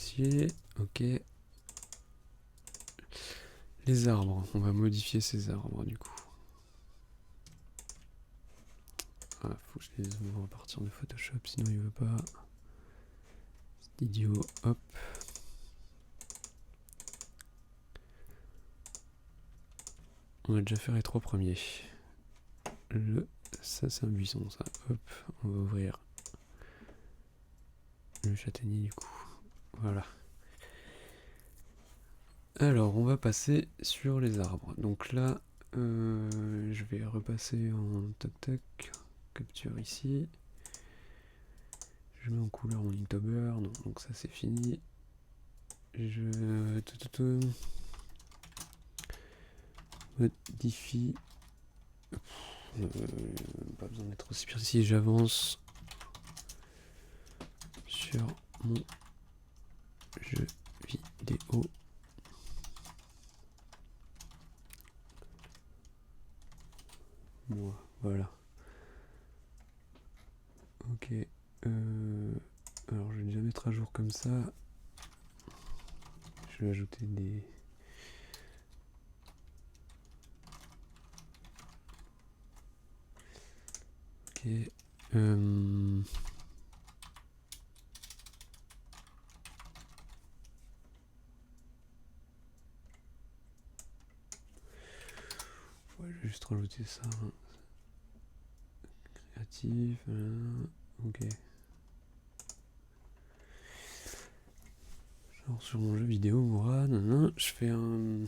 apprécié. Ok. Les arbres, on va modifier ces arbres du coup. Ah, faut que je les ouvre à partir de Photoshop, sinon il veut pas. C'est idiot, hop. On a déjà fait les 3 premiers. Ça c'est un buisson, ça. Hop, on va ouvrir le châtaignier du coup. Voilà. Alors, on va passer sur les arbres. Donc là, je vais repasser en tac-tac, capture ici. Je mets en couleur mon Inktober, donc ça c'est fini. Je modifie. Pas besoin d'être aussi précis, j'avance sur mon jeu vidéo. Moi, voilà. Ok. Alors je vais déjà mettre à jour comme ça. Je vais ajouter des... Ok. Ouais, je vais juste rajouter ça. Créatif, ok. Genre sur mon jeu vidéo, moi, je fais un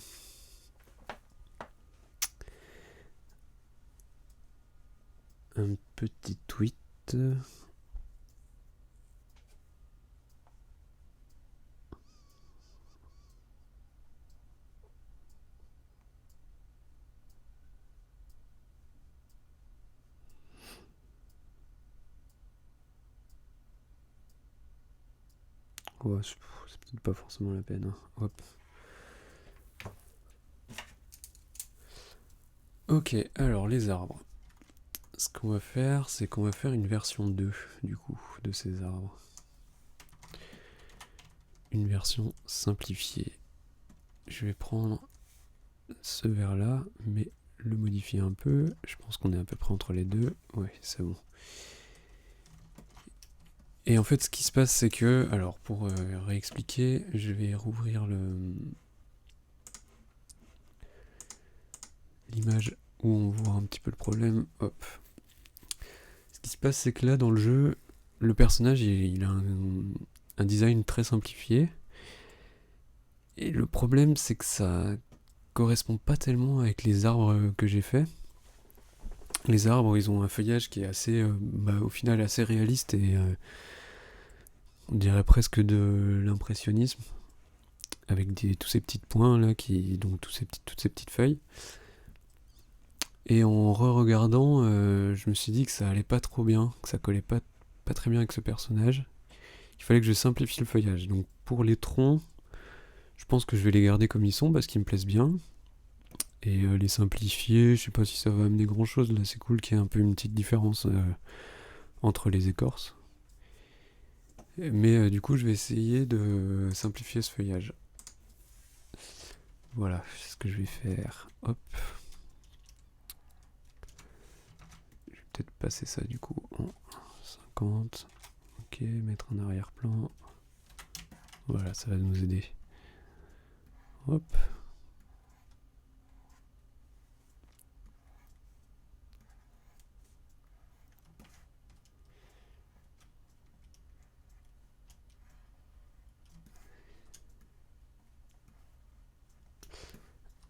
petit tweet. Ouais, c'est peut-être pas forcément la peine. Hein. Hop. Ok, alors les arbres. Ce qu'on va faire, c'est qu'on va faire une version 2, du coup, de ces arbres. Une version simplifiée. Je vais prendre ce vert-là, mais le modifier un peu. Je pense qu'on est à peu près entre les deux. Ouais, c'est bon. Et en fait, ce qui se passe, c'est que, alors pour réexpliquer, je vais rouvrir l'image où on voit un petit peu le problème. Hop. Ce qui se passe, c'est que là, dans le jeu, le personnage, il a un design très simplifié. Et le problème, c'est que ça correspond pas tellement avec les arbres que j'ai fait. Les arbres, ils ont un feuillage qui est assez, au final, assez réaliste et on dirait presque de l'impressionnisme, avec tous ces petits points là, donc toutes ces petites feuilles. Et en re-regardant, je me suis dit que ça allait pas trop bien, que ça collait pas très bien avec ce personnage. Il fallait que je simplifie le feuillage. Donc pour les troncs, je pense que je vais les garder comme ils sont parce qu'ils me plaisent bien. Et les simplifier, je sais pas si ça va amener grand chose. Là, c'est cool qu'il y ait un peu une petite différence entre les écorces. Mais du coup, je vais essayer de simplifier ce feuillage. Voilà, c'est ce que je vais faire. Hop. Je vais peut-être passer ça du coup en 50. Ok, mettre en arrière-plan. Voilà, ça va nous aider. Hop.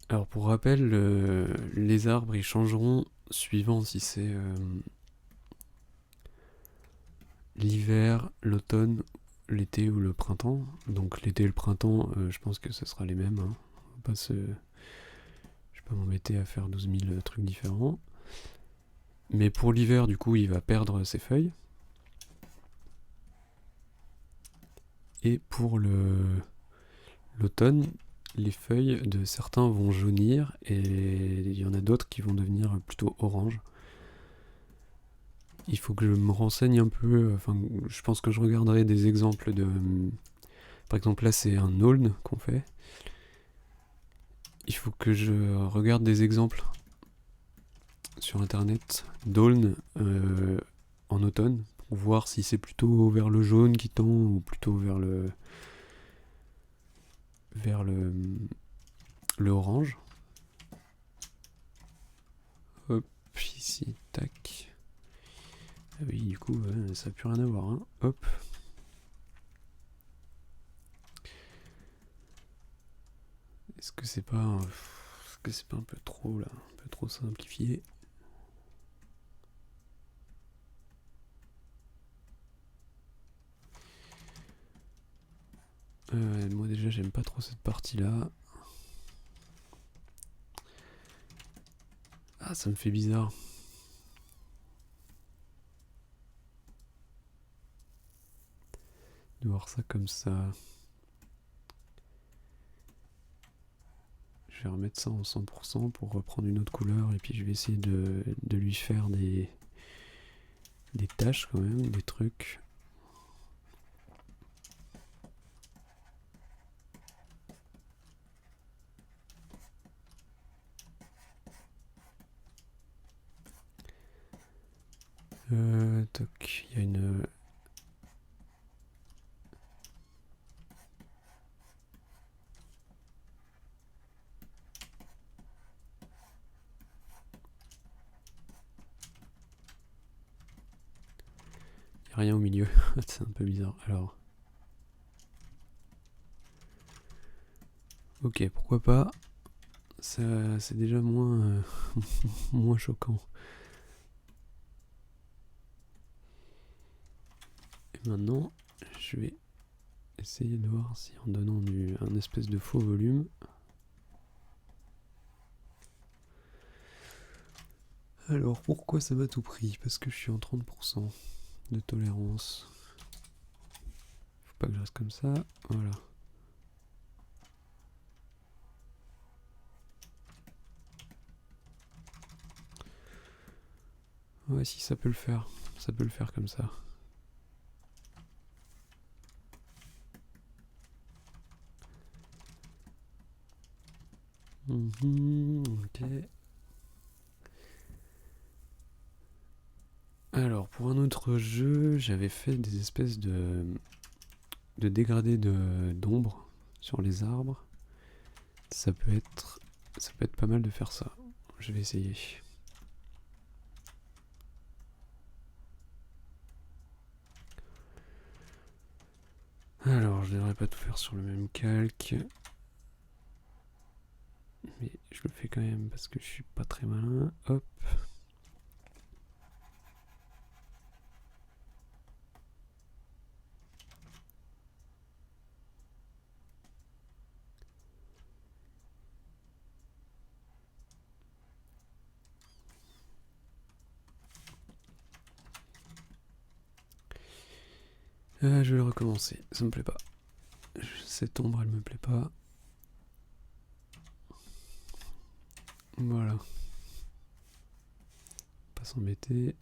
Alors pour rappel, les arbres ils changeront suivant si c'est l'hiver, l'automne, l'été ou le printemps. Donc l'été et le printemps, je pense que ce sera les mêmes. Hein. Je vais pas m'embêter à faire 12 000 trucs différents. Mais pour l'hiver, du coup, il va perdre ses feuilles. Et pour l'automne, les feuilles de certains vont jaunir et il y en a d'autres qui vont devenir plutôt orange. Il faut que je me renseigne un peu, enfin je pense que je regarderai des exemples Par exemple là c'est un Noln qu'on fait. Il faut que je regarde des exemples sur internet d'Aulne en automne pour voir si c'est plutôt vers le jaune qui tend ou plutôt vers le orange. Hop, ici, tac. Ah oui, du coup, ça n'a plus rien à voir. Hein. Hop. Est-ce que c'est pas un peu trop là, un peu trop simplifié? Moi déjà j'aime pas trop cette partie là. Ah, ça me fait bizarre. De voir ça comme ça. Je vais remettre ça en 100% pour reprendre une autre couleur et puis je vais essayer de lui faire des taches quand même, des trucs. Toc, il y a une... Il n'y a rien au milieu, c'est un peu bizarre. Alors... Ok, pourquoi pas. Ça, c'est déjà moins, moins choquant. Et maintenant, je vais essayer de voir si en donnant un espèce de faux volume... Alors, pourquoi ça m'a tout pris? Parce que je suis en 30% de tolérance. Faut pas que je reste comme ça. Voilà. Ouais, si ça peut le faire. Ça peut le faire comme ça. Ok. Alors, pour un autre jeu, j'avais fait des espèces de dégradés d'ombre sur les arbres. Ça peut être pas mal de faire ça. Je vais essayer. Alors, je devrais pas tout faire sur le même calque. Mais je le fais quand même parce que je suis pas très malin. Hop. Je vais recommencer. Ça me plaît pas. Cette ombre, elle me plaît pas. Voilà. Pas s'embêter.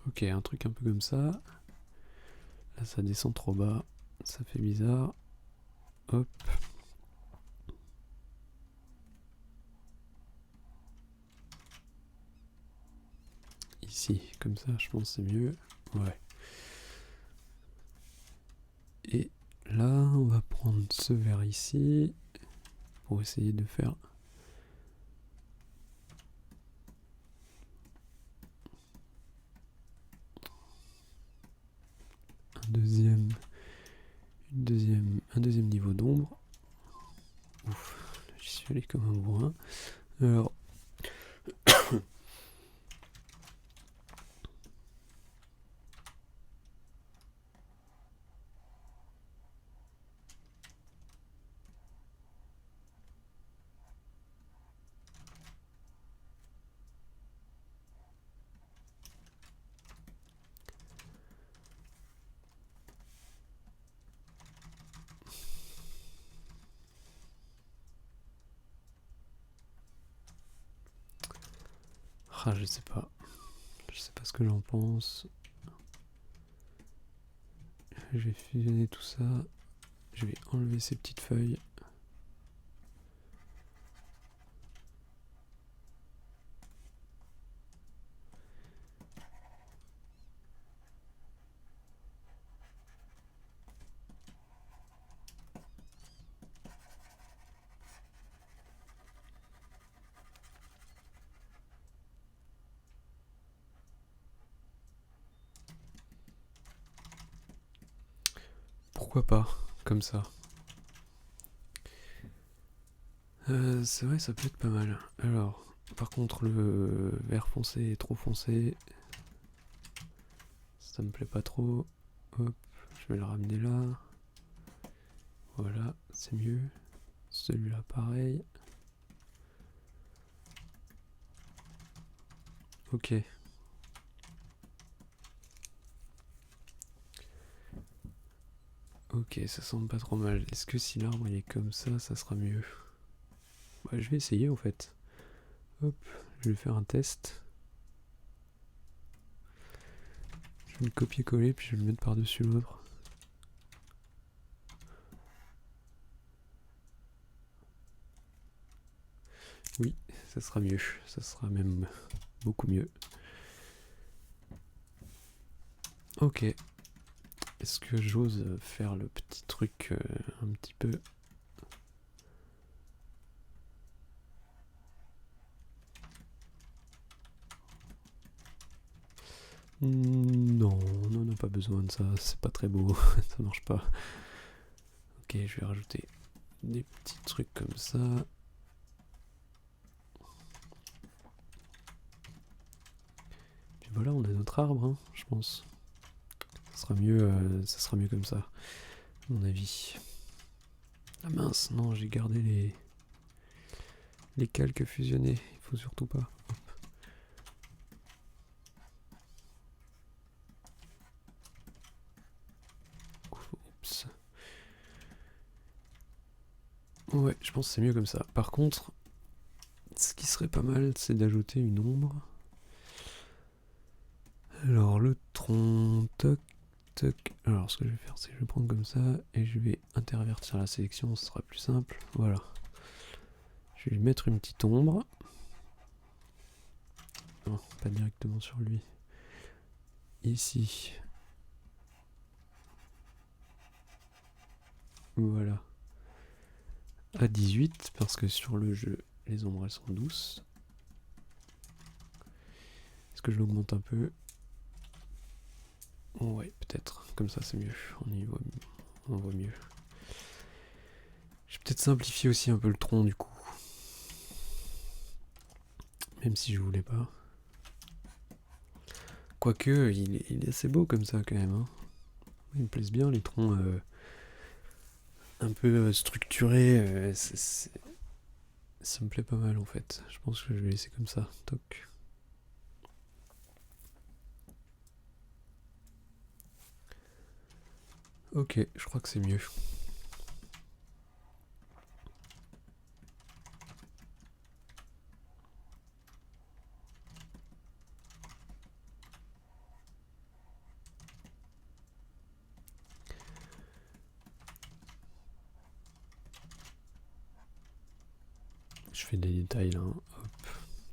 Ok, un truc un peu comme ça. Là, ça descend trop bas. Ça fait bizarre. Hop. Ici, comme ça, je pense que c'est mieux. Ouais. Et là, on va prendre ce verre ici pour essayer de faire un deuxième niveau d'ombre. Ouf, j'y suis allé comme un bourrin. Alors, Ah, je sais pas. Je sais pas ce que j'en pense. Je vais fusionner tout ça. Je vais enlever ces petites feuilles. Pourquoi pas, comme ça. C'est vrai, ça peut être pas mal. Alors, par contre, le vert foncé est trop foncé. Ça me plaît pas trop. Hop, je vais le ramener là. Voilà, c'est mieux. Celui-là, pareil. Ok. Ok, ça semble pas trop mal. Est-ce que si l'arbre il est comme ça sera mieux? Bah, je vais essayer en fait. Hop, je vais faire un test. Je vais le copier-coller puis je vais le mettre par-dessus l'autre. Oui, ça sera mieux. Ça sera même beaucoup mieux. Ok. Est-ce que j'ose faire le petit truc un petit peu... Non, on n'a pas besoin de ça, c'est pas très beau, ça marche pas. Ok, je vais rajouter des petits trucs comme ça. Puis voilà, on a notre arbre, hein, je pense. Ça sera mieux comme ça, à mon avis. Ah mince, non, j'ai gardé les calques fusionnés, il faut surtout pas. Oups. Ouais, je pense que c'est mieux comme ça. Par contre, ce qui serait pas mal, c'est d'ajouter une ombre. Alors, le tronc, toc, toc. Alors, ce que je vais faire, c'est que je vais prendre comme ça et je vais intervertir la sélection, ce sera plus simple. Voilà. Je vais lui mettre une petite ombre. Non, pas directement sur lui. Ici. Voilà. À 18, parce que sur le jeu, les ombres elles sont douces. Est-ce que je l'augmente un peu? Ouais, peut-être. Comme ça, c'est mieux. On voit mieux. Je vais peut-être simplifier aussi un peu le tronc du coup. Même si je voulais pas. Quoique, il est assez beau comme ça quand même. Hein. Ils me plaisent bien les troncs un peu structurés. Ça me plaît pas mal en fait. Je pense que je vais laisser comme ça. Toc. Ok, je crois que c'est mieux. Je fais des détails là. Hop.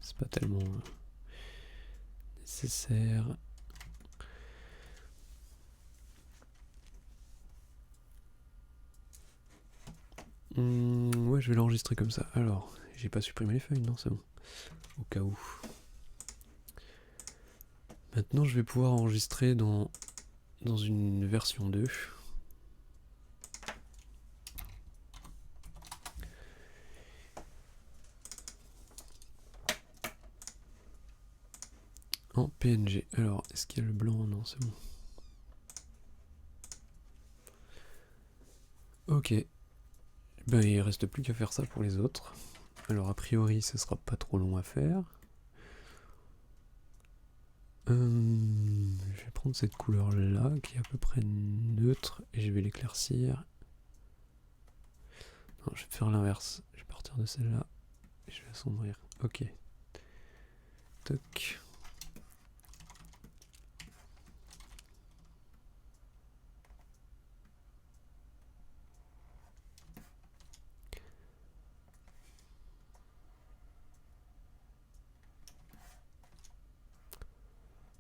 C'est pas tellement nécessaire. Ouais, je vais l'enregistrer comme ça. Alors, j'ai pas supprimé les feuilles, non, c'est bon. Au cas où. Maintenant, je vais pouvoir enregistrer dans une version 2. En PNG. Alors, est-ce qu'il y a le blanc? Non, c'est bon. Ok. Ben, il reste plus qu'à faire ça pour les autres. Alors, a priori, ce sera pas trop long à faire. Je vais prendre cette couleur là, qui est à peu près neutre, et je vais l'éclaircir. Non, je vais faire l'inverse. Je vais partir de celle-là, et je vais assombrir. Ok. toc.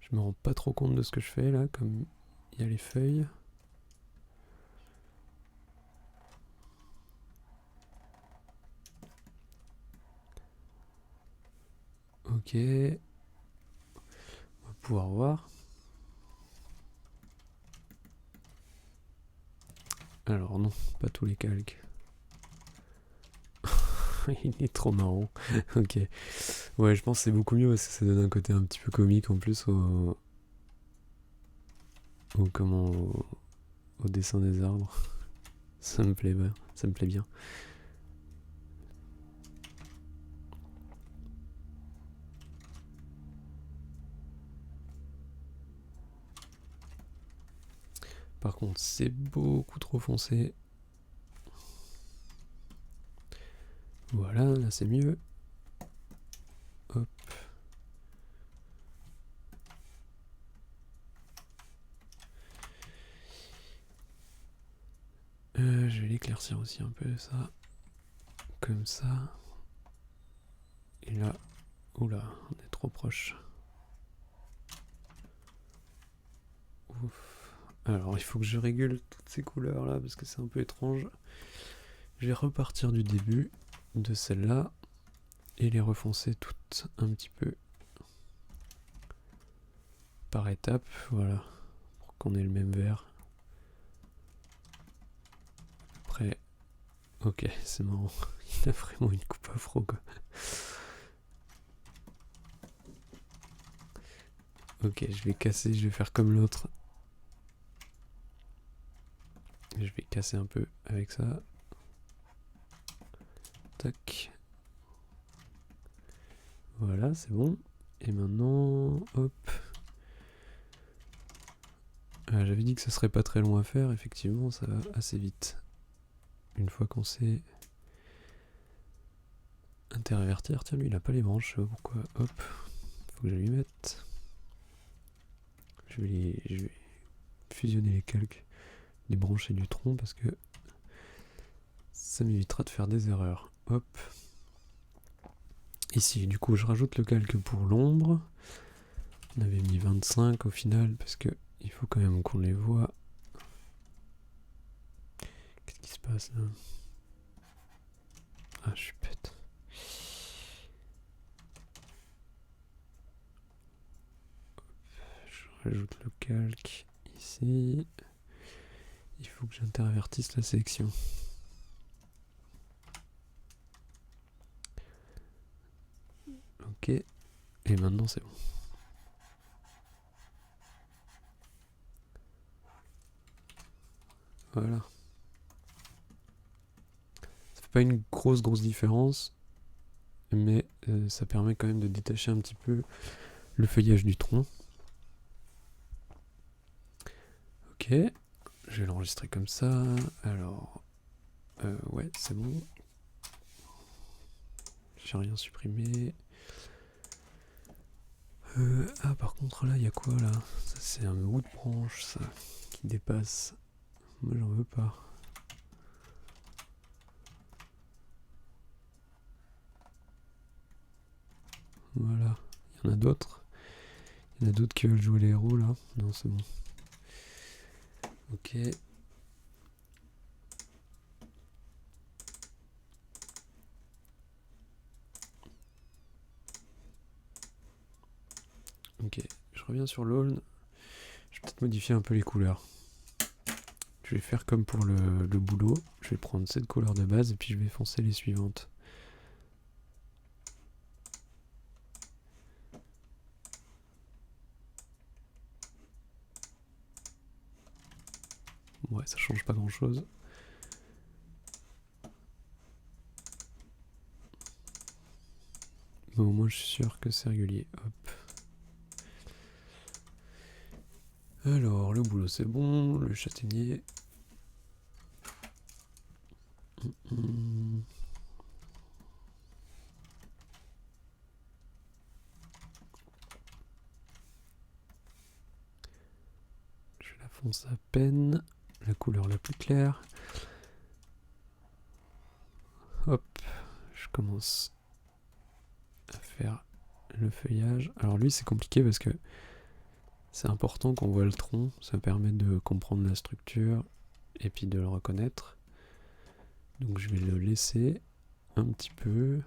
Je me rends pas trop compte de ce que je fais là, comme il y a les feuilles. Ok. On va pouvoir voir. Alors non, pas tous les calques. Il est trop marrant. Ok. Ouais, je pense que c'est beaucoup mieux parce que ça donne un côté un petit peu comique en plus au dessin des arbres. Ça me plaît bien. Ça me plaît bien. Par contre, c'est beaucoup trop foncé. Voilà, là c'est mieux. Hop. Je vais l'éclaircir aussi un peu, ça. Comme ça. Et là, oula, on est trop proche. Ouf. Alors, il faut que je régule toutes ces couleurs là parce que c'est un peu étrange. Je vais repartir du début de celle-là et les refoncer toutes un petit peu par étape, voilà, pour qu'on ait le même vert. Après, ok, c'est marrant, il a vraiment une coupe afro quoi. Ok, je vais casser, je vais faire comme l'autre. Je vais casser un peu avec ça. Tac. Voilà, c'est bon. Et maintenant, hop. J'avais dit que ce serait pas très long à faire, effectivement, ça va assez vite. Une fois qu'on sait intervertir, tiens, lui il a pas les branches, je sais pas pourquoi. Hop, faut que je lui mette. Je vais fusionner les calques des branches et du tronc parce que ça m'évitera de faire des erreurs. Hop. Ici, du coup, je rajoute le calque pour l'ombre. On avait mis 25 au final parce que il faut quand même qu'on les voit. Qu'est-ce qui se passe là? Ah, je suis bête. Je rajoute le calque ici. Il faut que j'intervertisse la sélection. Ok. Et maintenant c'est bon. Voilà. Ça fait pas une grosse différence, mais ça permet quand même de détacher un petit peu le feuillage du tronc. Ok, je vais l'enregistrer comme ça. Alors, ouais, c'est bon. J'ai rien supprimé. Ah, par contre, là, il y a quoi là? Ça, c'est un bout de branche, ça, qui dépasse. Moi, j'en veux pas. Voilà. Il y en a d'autres. Il y en a d'autres qui veulent jouer les héros là. Non, c'est bon. Ok. Ok, je reviens sur l'aulne. Je vais peut-être modifier un peu les couleurs. Je vais faire comme pour le boulot. Je vais prendre cette couleur de base et puis je vais foncer les suivantes. Ouais, ça change pas grand-chose. Mais au moins je suis sûr que c'est régulier. Hop. Alors, le boulot c'est bon, le châtaignier. fonce à peine, la couleur la plus claire. Hop, je commence à faire le feuillage. Alors lui c'est compliqué parce que c'est important qu'on voit le tronc, ça permet de comprendre la structure et puis de le reconnaître. Donc je vais le laisser un petit peu.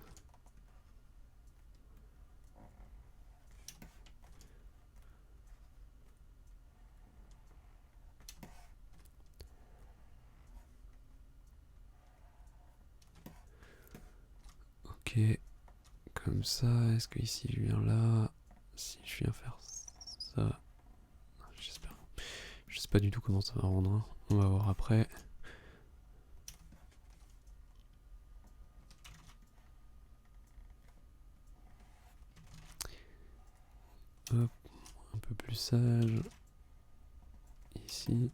Ok, comme ça, est-ce que ici je viens là? Si je viens faire ça, j'espère. Je sais pas du tout comment ça va rendre, hein. On va voir après. Hop, un peu plus sage. Ici.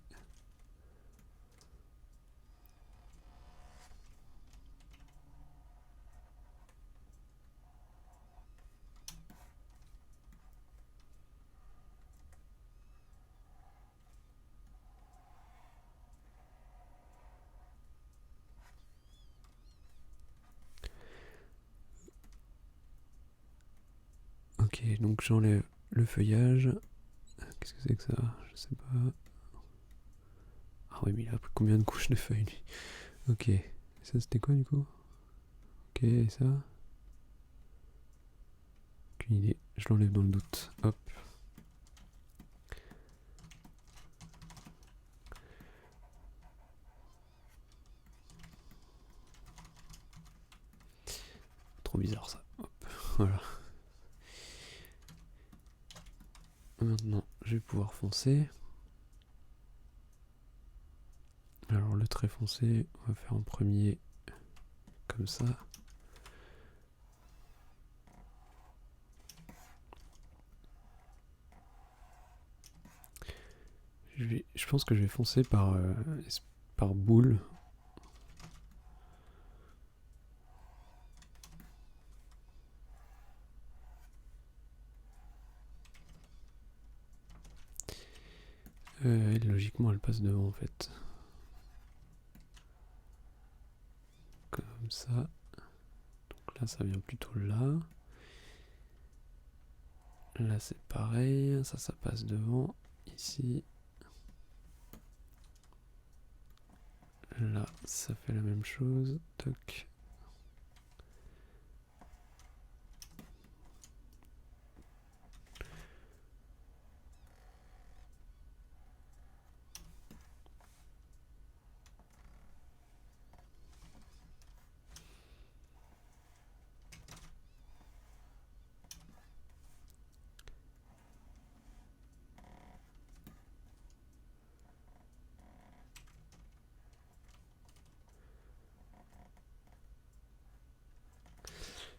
Ok, donc j'enlève le feuillage. Qu'est-ce que c'est que ça? Je sais pas. Ah oui, mais il a pris combien de couches de feuilles lui? Ok, ça c'était quoi du coup? Ok, et ça? Aucune idée, je l'enlève dans le doute. Hop. Trop bizarre ça. Hop, voilà. Maintenant, je vais pouvoir foncer. Alors le trait foncé, on va faire en premier comme ça. Je pense que je vais foncer par boule. Logiquement, elle passe devant en fait. Comme ça. Donc là, ça vient plutôt là. Là, c'est pareil. Ça passe devant. Ici. Là, ça fait la même chose. Toc.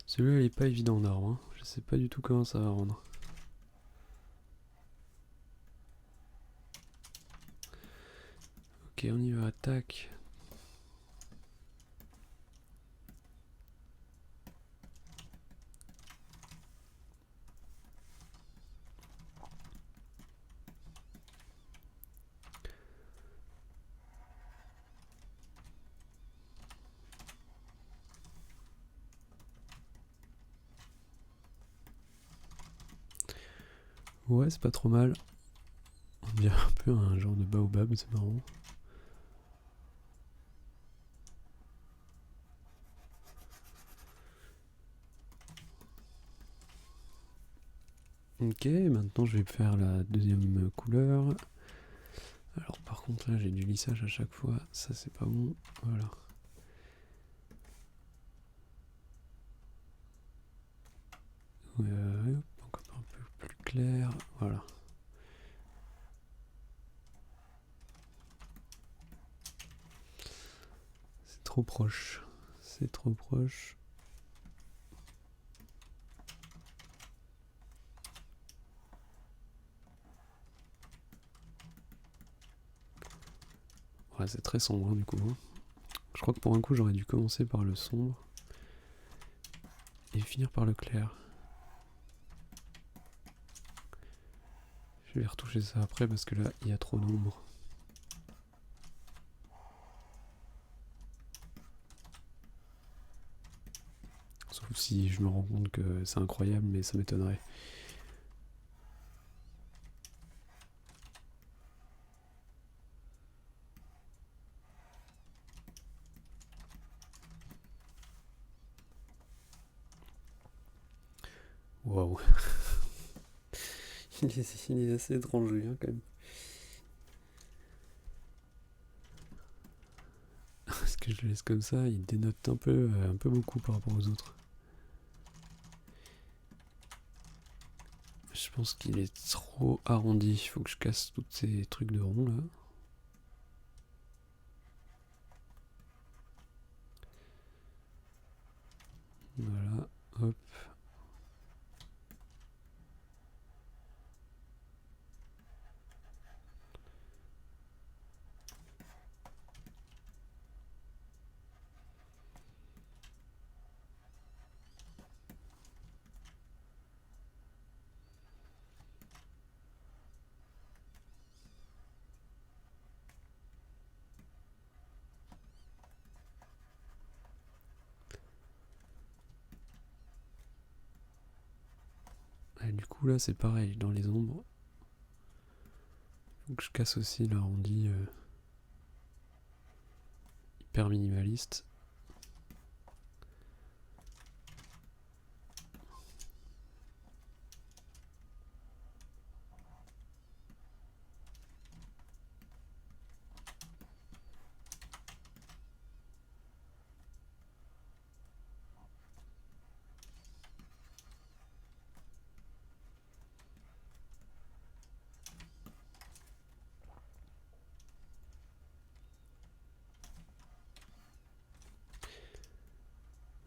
Celui-là, il est pas évident en arbre, hein. Je sais pas du tout comment ça va rendre. Ok, on y va, tac. Ouais, c'est pas trop mal. On dirait un peu un genre de baobab, c'est marrant. Ok, maintenant je vais faire la deuxième couleur. Alors par contre là j'ai du lissage à chaque fois, ça c'est pas bon, voilà. Donc un peu plus clair, voilà. C'est trop proche, c'est trop proche. Ouais, c'est très sombre hein, du coup. Hein. Je crois que pour un coup j'aurais dû commencer par le sombre et finir par le clair. Je vais retoucher ça après parce que là il y a trop d'ombre. si je me rends compte que c'est incroyable, mais ça m'étonnerait. Waouh. Il est assez étrange, lui, hein, quand même. Parce que je le laisse comme ça, il dénote un peu beaucoup par rapport aux autres. Je pense qu'il est trop arrondi. Il faut que je casse tous ces trucs de rond là. Voilà, hop. Et du coup là c'est pareil, dans les ombres. Faut que je casse aussi l'arrondi hyper minimaliste.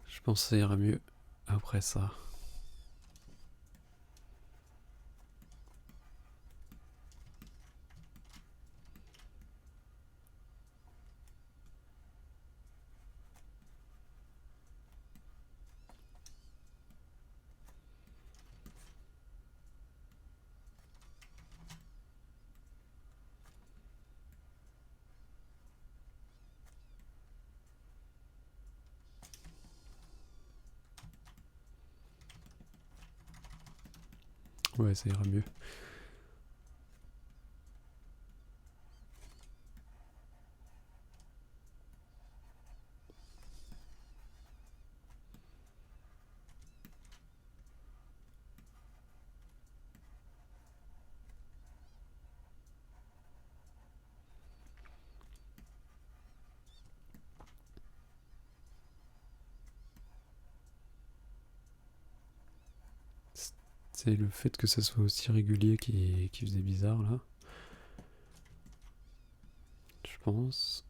Je pense que ça ira mieux après ça. Ouais, ça ira mieux. C'est le fait que ça soit aussi régulier qui faisait bizarre là. Je pense.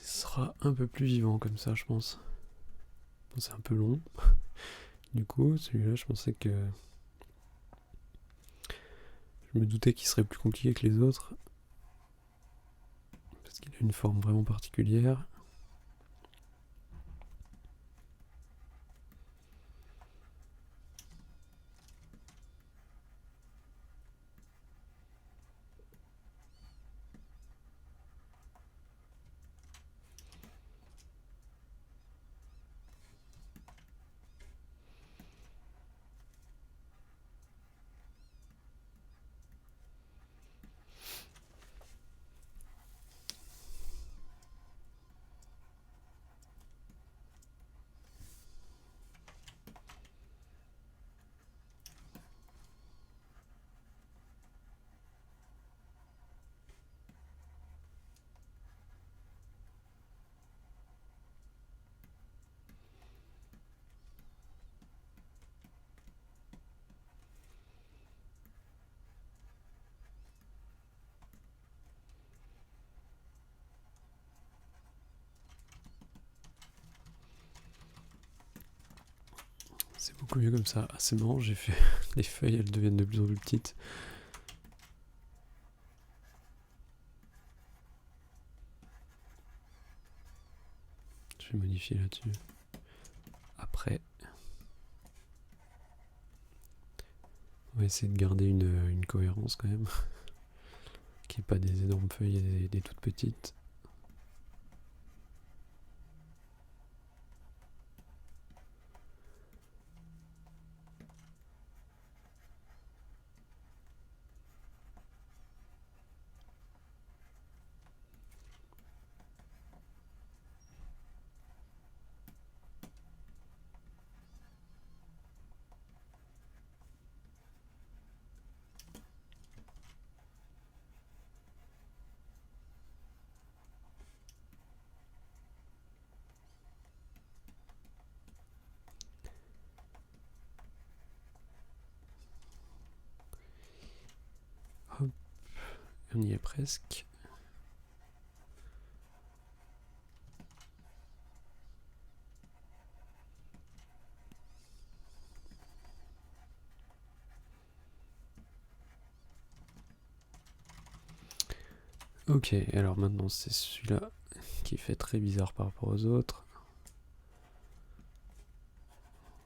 Il sera un peu plus vivant comme ça, je pense. Bon, c'est un peu long. Du coup, celui-là, je pensais que. Je me doutais qu'il serait plus compliqué que les autres. Parce qu'il a une forme vraiment particulière. C'est beaucoup mieux comme ça. Ah, c'est marrant, j'ai fait les feuilles, elles deviennent de plus en plus petites. Je vais modifier là-dessus. Après, on va essayer de garder une cohérence quand même. Qu'il n'y ait pas des énormes feuilles et des toutes petites. Hop, on y est presque. Ok, alors maintenant c'est celui-là qui fait très bizarre par rapport aux autres.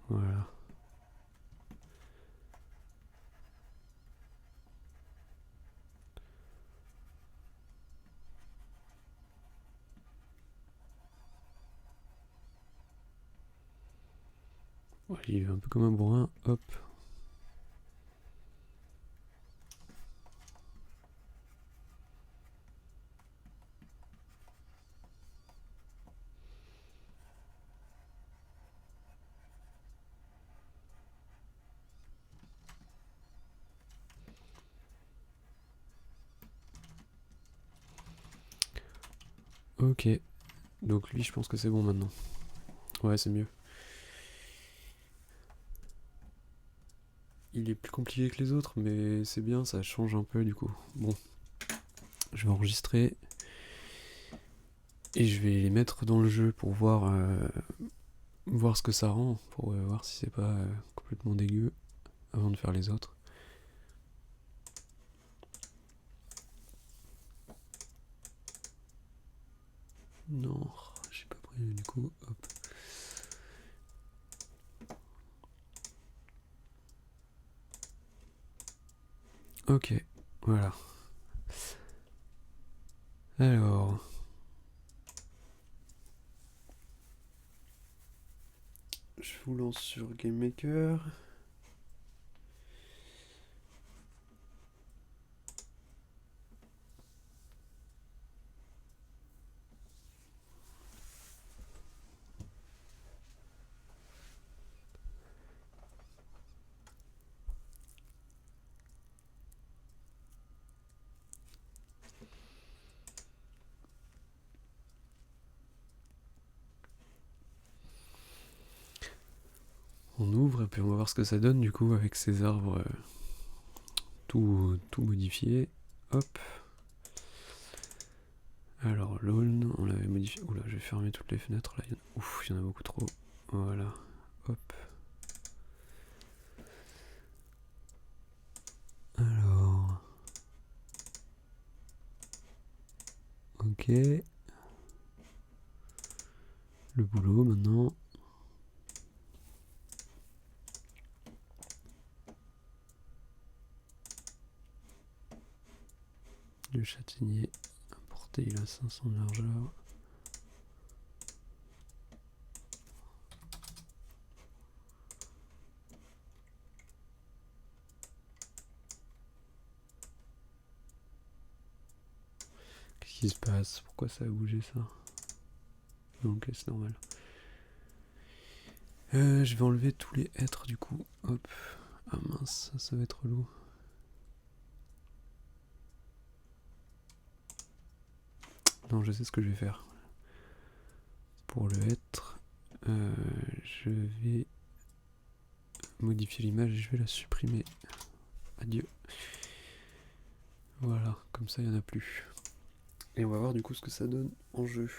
Voilà. Ouais, il est un peu comme un bourrin, hop. Ok, donc lui je pense que c'est bon maintenant. Ouais, c'est mieux. Il est plus compliqué que les autres, mais c'est bien, ça change un peu du coup. Bon, je vais enregistrer et je vais les mettre dans le jeu pour voir ce que ça rend, pour voir si c'est pas complètement dégueu avant de faire les autres. Non, j'ai pas pris du coup, hop. Ok, voilà. Alors, je vous lance sur GameMaker. On ouvre et puis on va voir ce que ça donne du coup avec ces arbres tout modifiés. Hop. Alors l'aulne, on l'avait modifié. Oula, je vais fermer toutes les fenêtres là. Ouf, il y en a beaucoup trop. Voilà. Hop. Alors. Ok. Le boulot maintenant. Le châtaignier importé, il a 500 de largeur. Qu'est-ce qui se passe? Pourquoi ça a bougé ça? Ok, c'est normal. Je vais enlever tous les hêtres du coup. Hop. Ah mince, ça va être relou. Non, je sais ce que je vais faire. Pour le hêtre, je vais modifier l'image et je vais la supprimer. Adieu. Voilà, comme ça il n'y en a plus. Et on va voir du coup ce que ça donne en jeu.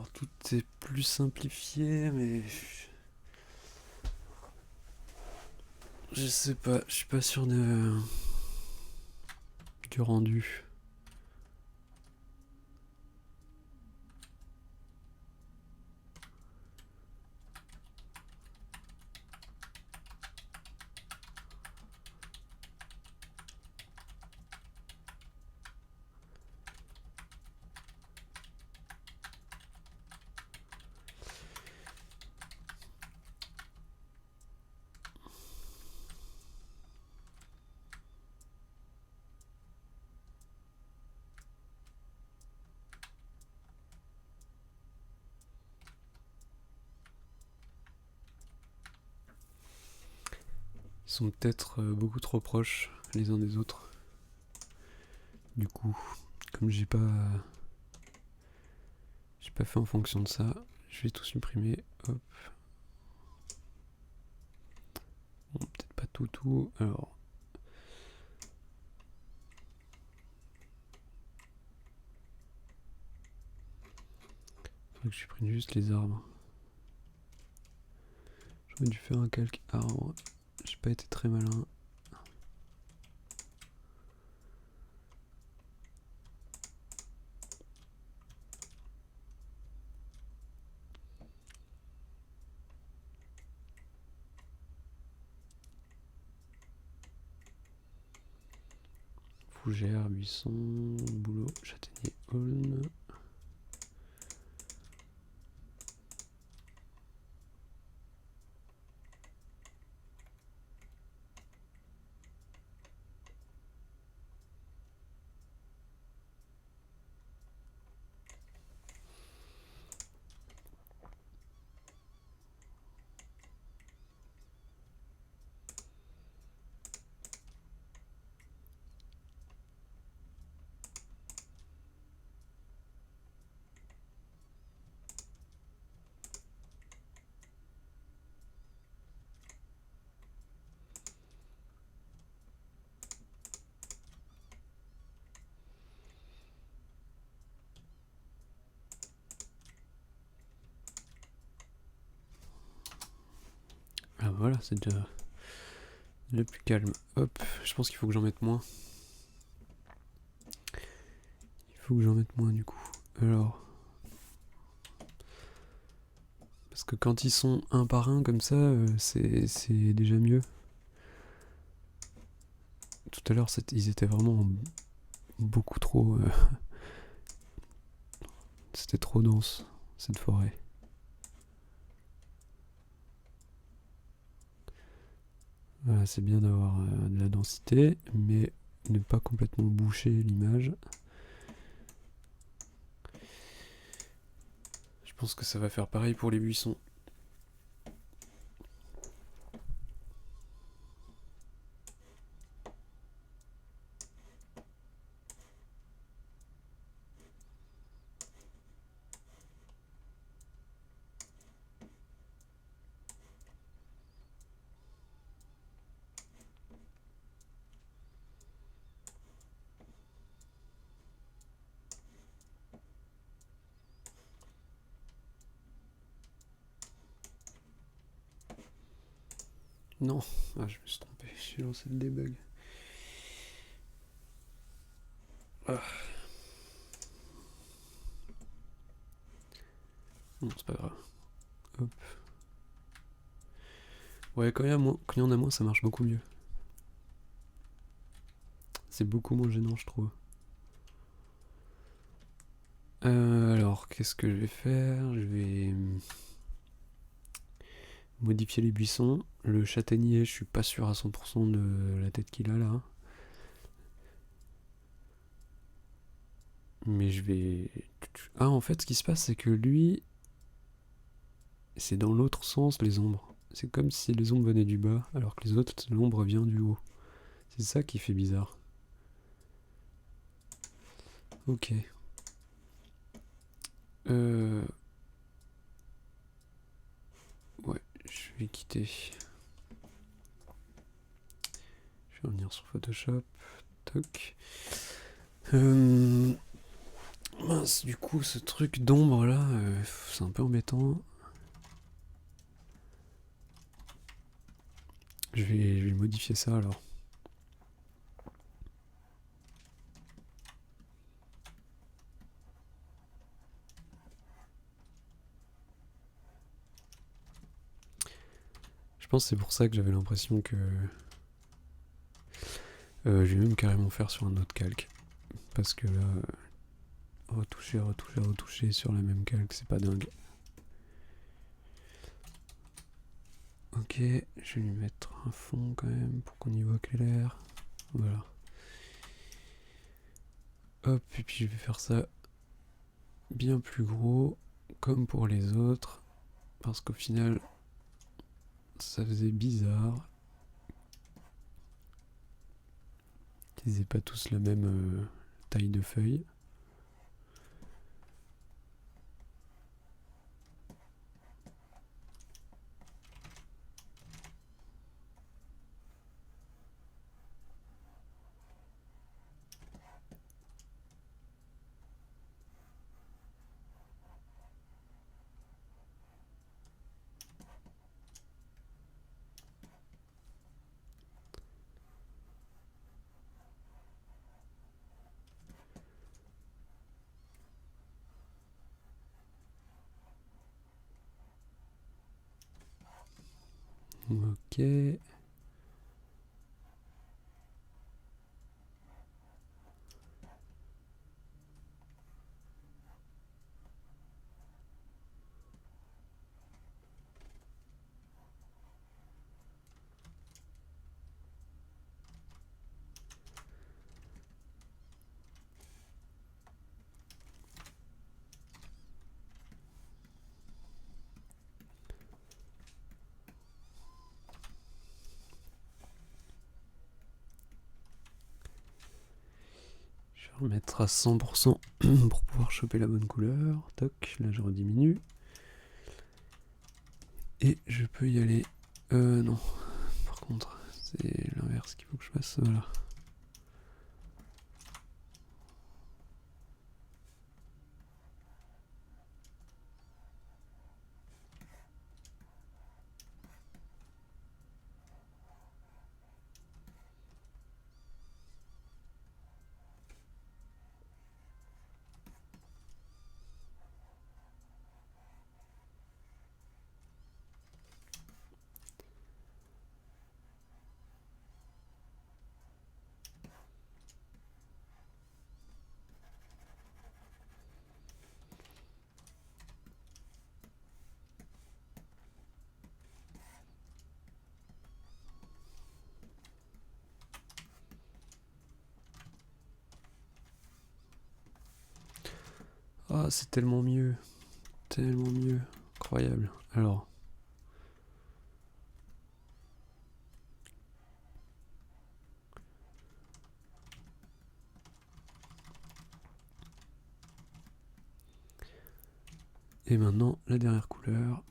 Alors tout est plus simplifié, mais je sais pas, je suis pas sûr du rendu. Ils sont peut-être beaucoup trop proches les uns des autres. Du coup, comme j'ai pas fait en fonction de ça, je vais tout supprimer. Hop. Bon, peut-être pas tout. Alors. Faudrait que je supprime juste les arbres. J'aurais dû faire un calque arbre. J'ai pas été très malin. Fougère, buisson, bouleau, châtaignier, aulne. Ah voilà, c'est déjà plus calme. Hop, je pense qu'il faut que j'en mette moins. Il faut que j'en mette moins du coup. Alors. Parce que quand ils sont un par un comme ça, c'est déjà mieux. Tout à l'heure, ils étaient vraiment beaucoup trop... C'était trop dense, cette forêt. Voilà, c'est bien d'avoir de la densité, mais ne pas complètement boucher l'image. Je pense que ça va faire pareil pour les buissons. Non, ah, je me suis trompé, j'ai lancé le debug. Ah. Non, c'est pas grave. Hop. Ouais, quand il y en a moins, ça marche beaucoup mieux. C'est beaucoup moins gênant, je trouve. Alors, qu'est-ce que je vais faire? Je vais modifier les buissons. Le châtaignier, je suis pas sûr à 100% de la tête qu'il a là. Mais je vais... Ah, en fait, ce qui se passe, c'est que lui, c'est dans l'autre sens, les ombres. C'est comme si les ombres venaient du bas, alors que les autres, l'ombre vient du haut. C'est ça qui fait bizarre. Ok. Ouais, je vais quitter. Je vais revenir sur Photoshop. Toc. Mince, du coup, ce truc d'ombre là, c'est un peu embêtant. Je vais modifier ça alors. Je pense que c'est pour ça que j'avais l'impression que... je vais même carrément faire sur un autre calque. Parce que là, retoucher, retoucher, retoucher sur la même calque, c'est pas dingue. Ok, je vais lui mettre un fond quand même pour qu'on y voit clair. Voilà. Hop, et puis je vais faire ça bien plus gros, comme pour les autres. Parce qu'au final, ça faisait bizarre qu'ils aient pas tous la même taille de feuille. Ok. Je vais remettre à 100% pour pouvoir choper la bonne couleur. Toc, là je rediminue. Et je peux y aller. Non. Par contre, c'est l'inverse qu'il faut que je fasse. Voilà. Ah, c'est tellement mieux. Tellement mieux. Incroyable. Alors. Et maintenant, la dernière couleur.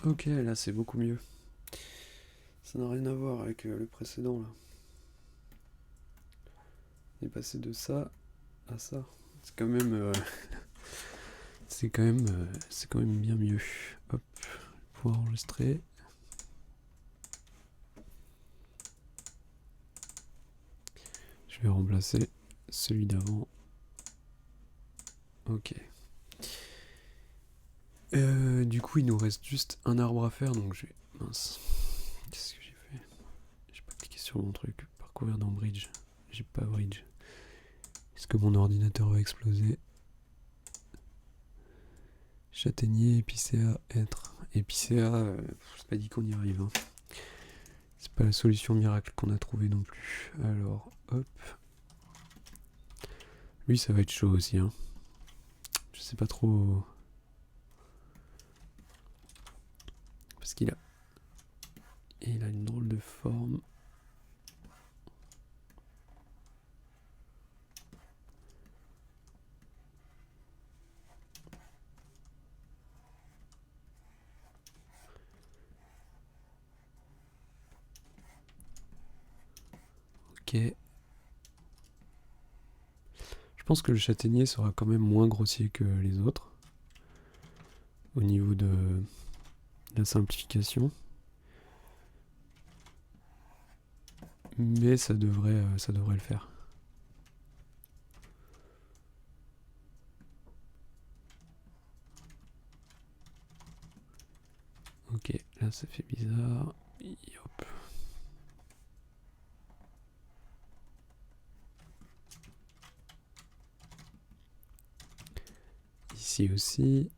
Ok, là c'est beaucoup mieux. Ça n'a rien à voir avec le précédent là. On est passé de ça à ça. C'est quand même, c'est quand même bien mieux. Hop, pour enregistrer. Je vais remplacer celui d'avant. Ok. Du coup, il nous reste juste un arbre à faire, donc je vais... Mince. Qu'est-ce que j'ai fait? J'ai pas cliqué sur mon truc. Parcourir dans Bridge. J'ai pas Bridge. Est-ce que mon ordinateur va exploser? Châtaignier, épicéa, hêtre. Épicéa, c'est pas dit qu'on y arrive. Hein. C'est pas la solution miracle qu'on a trouvée non plus. Alors, hop. Lui, ça va être chaud aussi. Hein. Je sais pas trop... Parce qu'il a... Il a une drôle de forme. Ok. Je pense que le châtaignier sera quand même moins grossier que les autres. Au niveau de la simplification. Mais ça devrait le faire. Ok, là ça fait bizarre. Hop. Ici aussi.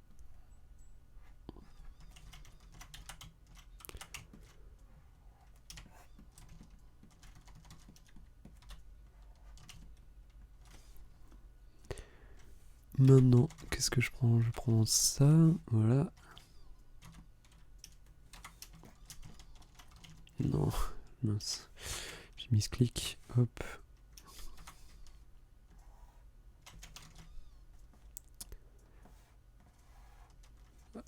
Maintenant, qu'est-ce que je prends? Je prends ça, voilà. Non, mince. J'ai mis ce clic, hop.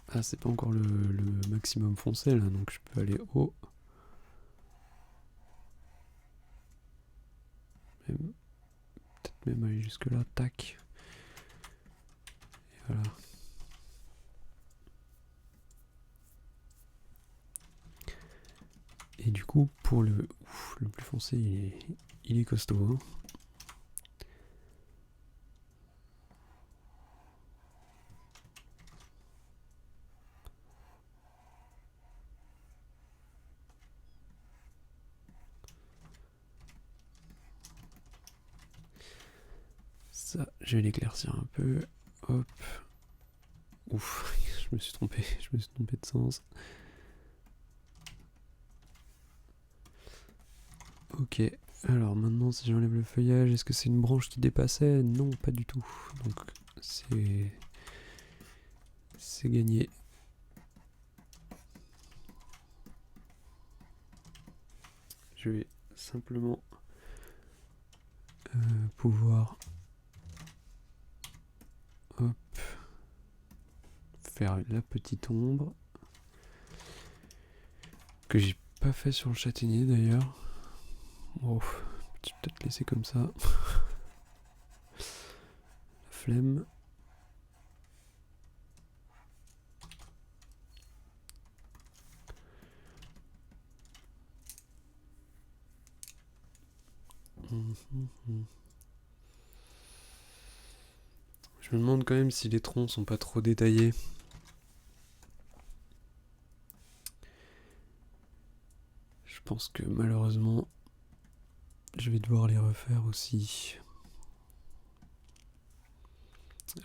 Ah, c'est pas encore le maximum foncé là, donc je peux aller haut. Peut-être même aller jusque là, tac. Et voilà. Et du coup, pour le plus foncé, il est costaud. Hein. Ça, je vais l'éclaircir un peu. Hop. Ouf, je me suis trompé de sens. Ok, alors maintenant si j'enlève le feuillage, est-ce que c'est une branche qui dépassait? Non, pas du tout. Donc c'est gagné. Je vais simplement pouvoir hop, faire la petite ombre que j'ai pas fait sur le châtaignier d'ailleurs. Oh, je vais peut-être laisser comme ça. La flemme. Je me demande quand même si les troncs sont pas trop détaillés. Je pense que malheureusement, je vais devoir les refaire aussi.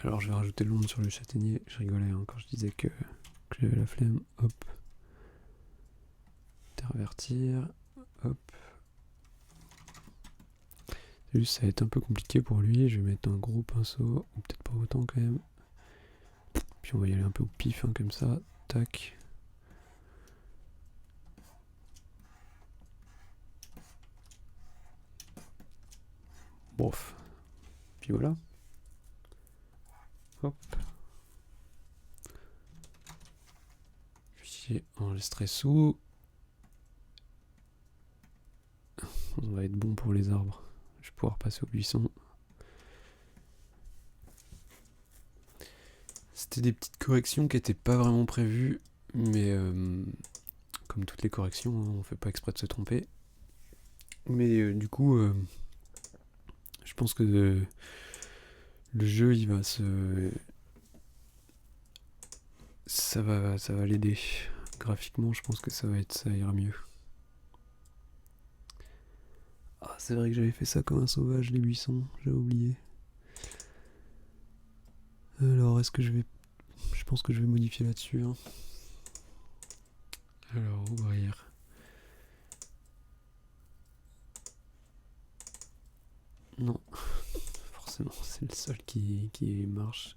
Alors je vais rajouter l'ombre sur le châtaignier. Je rigolais hein, quand je disais que j'avais la flemme. Hop. Intervertir. Hop. Juste ça va être un peu compliqué pour lui. Je vais mettre un gros pinceau. Ou peut-être pas autant quand même. Puis on va y aller un peu au pif hein, comme ça. Tac. Bof. Puis voilà. Hop. Fichier enregistré sous. On va être bon pour les arbres. Je vais pouvoir passer au buisson. C'était des petites corrections qui n'étaient pas vraiment prévues. Mais comme toutes les corrections, hein, on fait pas exprès de se tromper. Mais du coup, je pense que le jeu il va ça va l'aider. Graphiquement, je pense que ça ira mieux. Ah, c'est vrai que j'avais fait ça comme un sauvage, les buissons, j'ai oublié. Alors, est-ce que je vais... Je pense que je vais modifier là-dessus. Hein. Alors, ouvrir. Non, forcément, c'est le seul qui marche.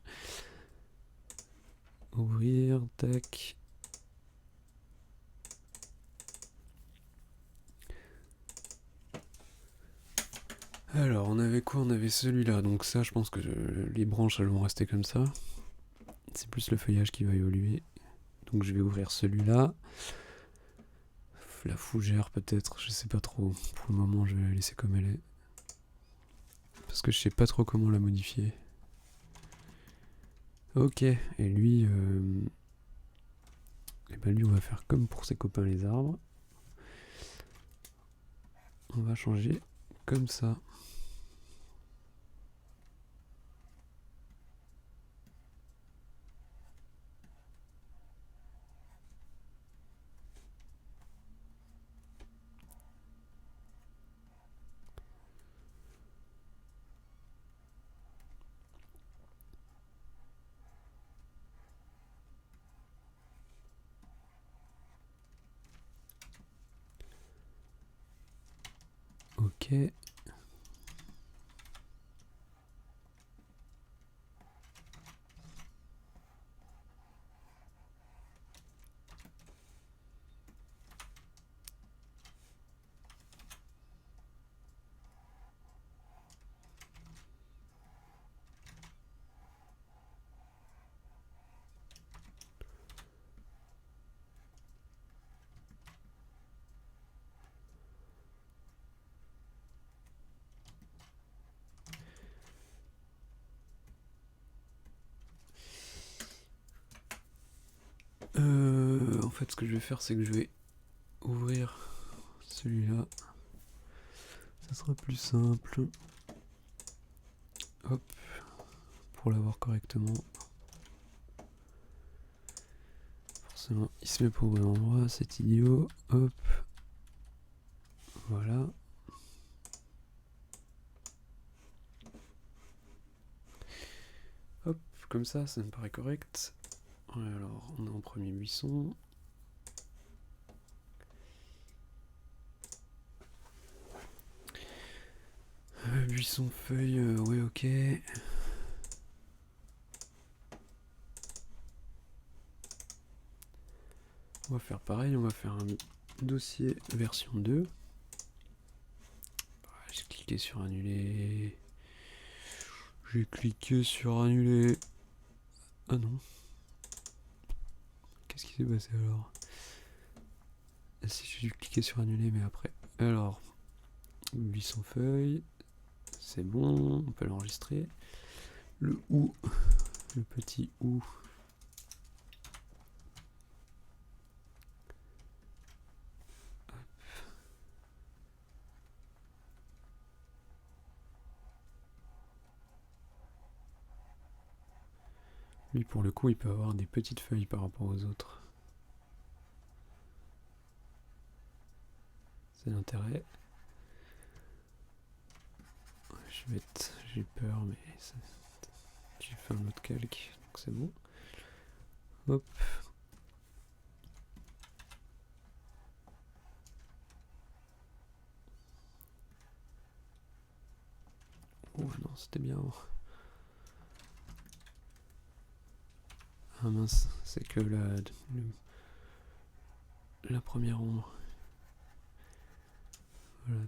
Ouvrir, tac. Alors, on avait quoi? On avait celui-là. Donc ça, je pense que les branches, elles vont rester comme ça. C'est plus le feuillage qui va évoluer. Donc je vais ouvrir celui-là. La fougère peut-être, je sais pas trop. Pour le moment, je vais la laisser comme elle est. Parce que je sais pas trop comment la modifier. Ok, et lui... Et ben lui, on va faire comme pour ses copains les arbres. On va changer comme ça. Ok. En fait, ce que je vais faire, c'est que je vais ouvrir celui-là. Ça sera plus simple. Hop. Pour l'avoir correctement. Forcément, il se met pas au bon endroit, c'est idiot. Hop. Voilà. Hop, comme ça me paraît correct. Ouais, alors, on est en premier buisson. Buisson, feuille, ouais, ok. On va faire pareil, on va faire un dossier version 2. J'ai cliqué sur annuler. J'ai cliqué sur annuler. Ah non. Qu'est-ce qui s'est passé alors? Si j'ai dû cliquer sur annuler, mais après. Alors, buisson feuille. C'est bon, on peut l'enregistrer. Le OU, le petit OU. Lui, pour le coup, il peut avoir des petites feuilles par rapport aux autres. C'est l'intérêt. J'ai peur, mais j'ai fait un autre calque, donc c'est bon. Hop. Oh non, c'était bien. Ah mince, c'est que la première ombre. Voilà.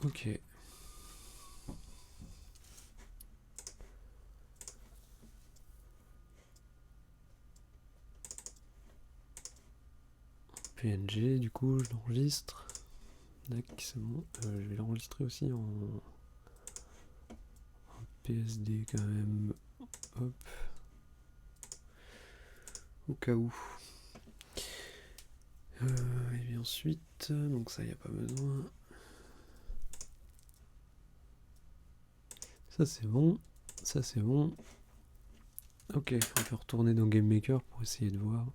Ok. PNG, du coup, je l'enregistre. Dac, c'est bon. Je vais l'enregistrer aussi en PSD quand même. Hop. au cas où. Et bien ensuite, donc ça y a pas besoin. Ça c'est bon, ça c'est bon. Ok, on peut retourner dans Game Maker pour essayer de voir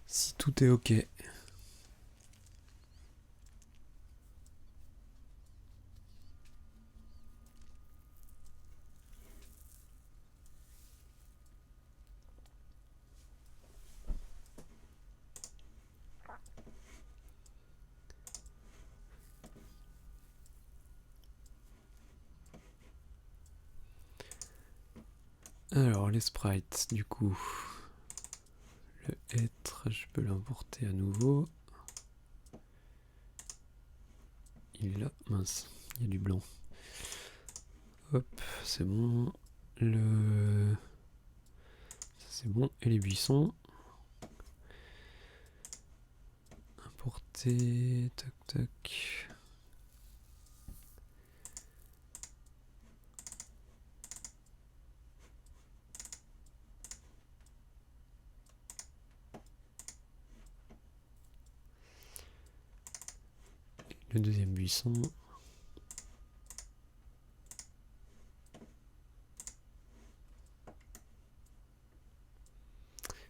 si tout est ok. Alors les sprites, du coup, le être, je peux l'importer à nouveau. Il est là, mince, il y a du blanc. Hop, c'est bon. Ça c'est bon. Et les buissons. Importer, tac tac. Le deuxième buisson.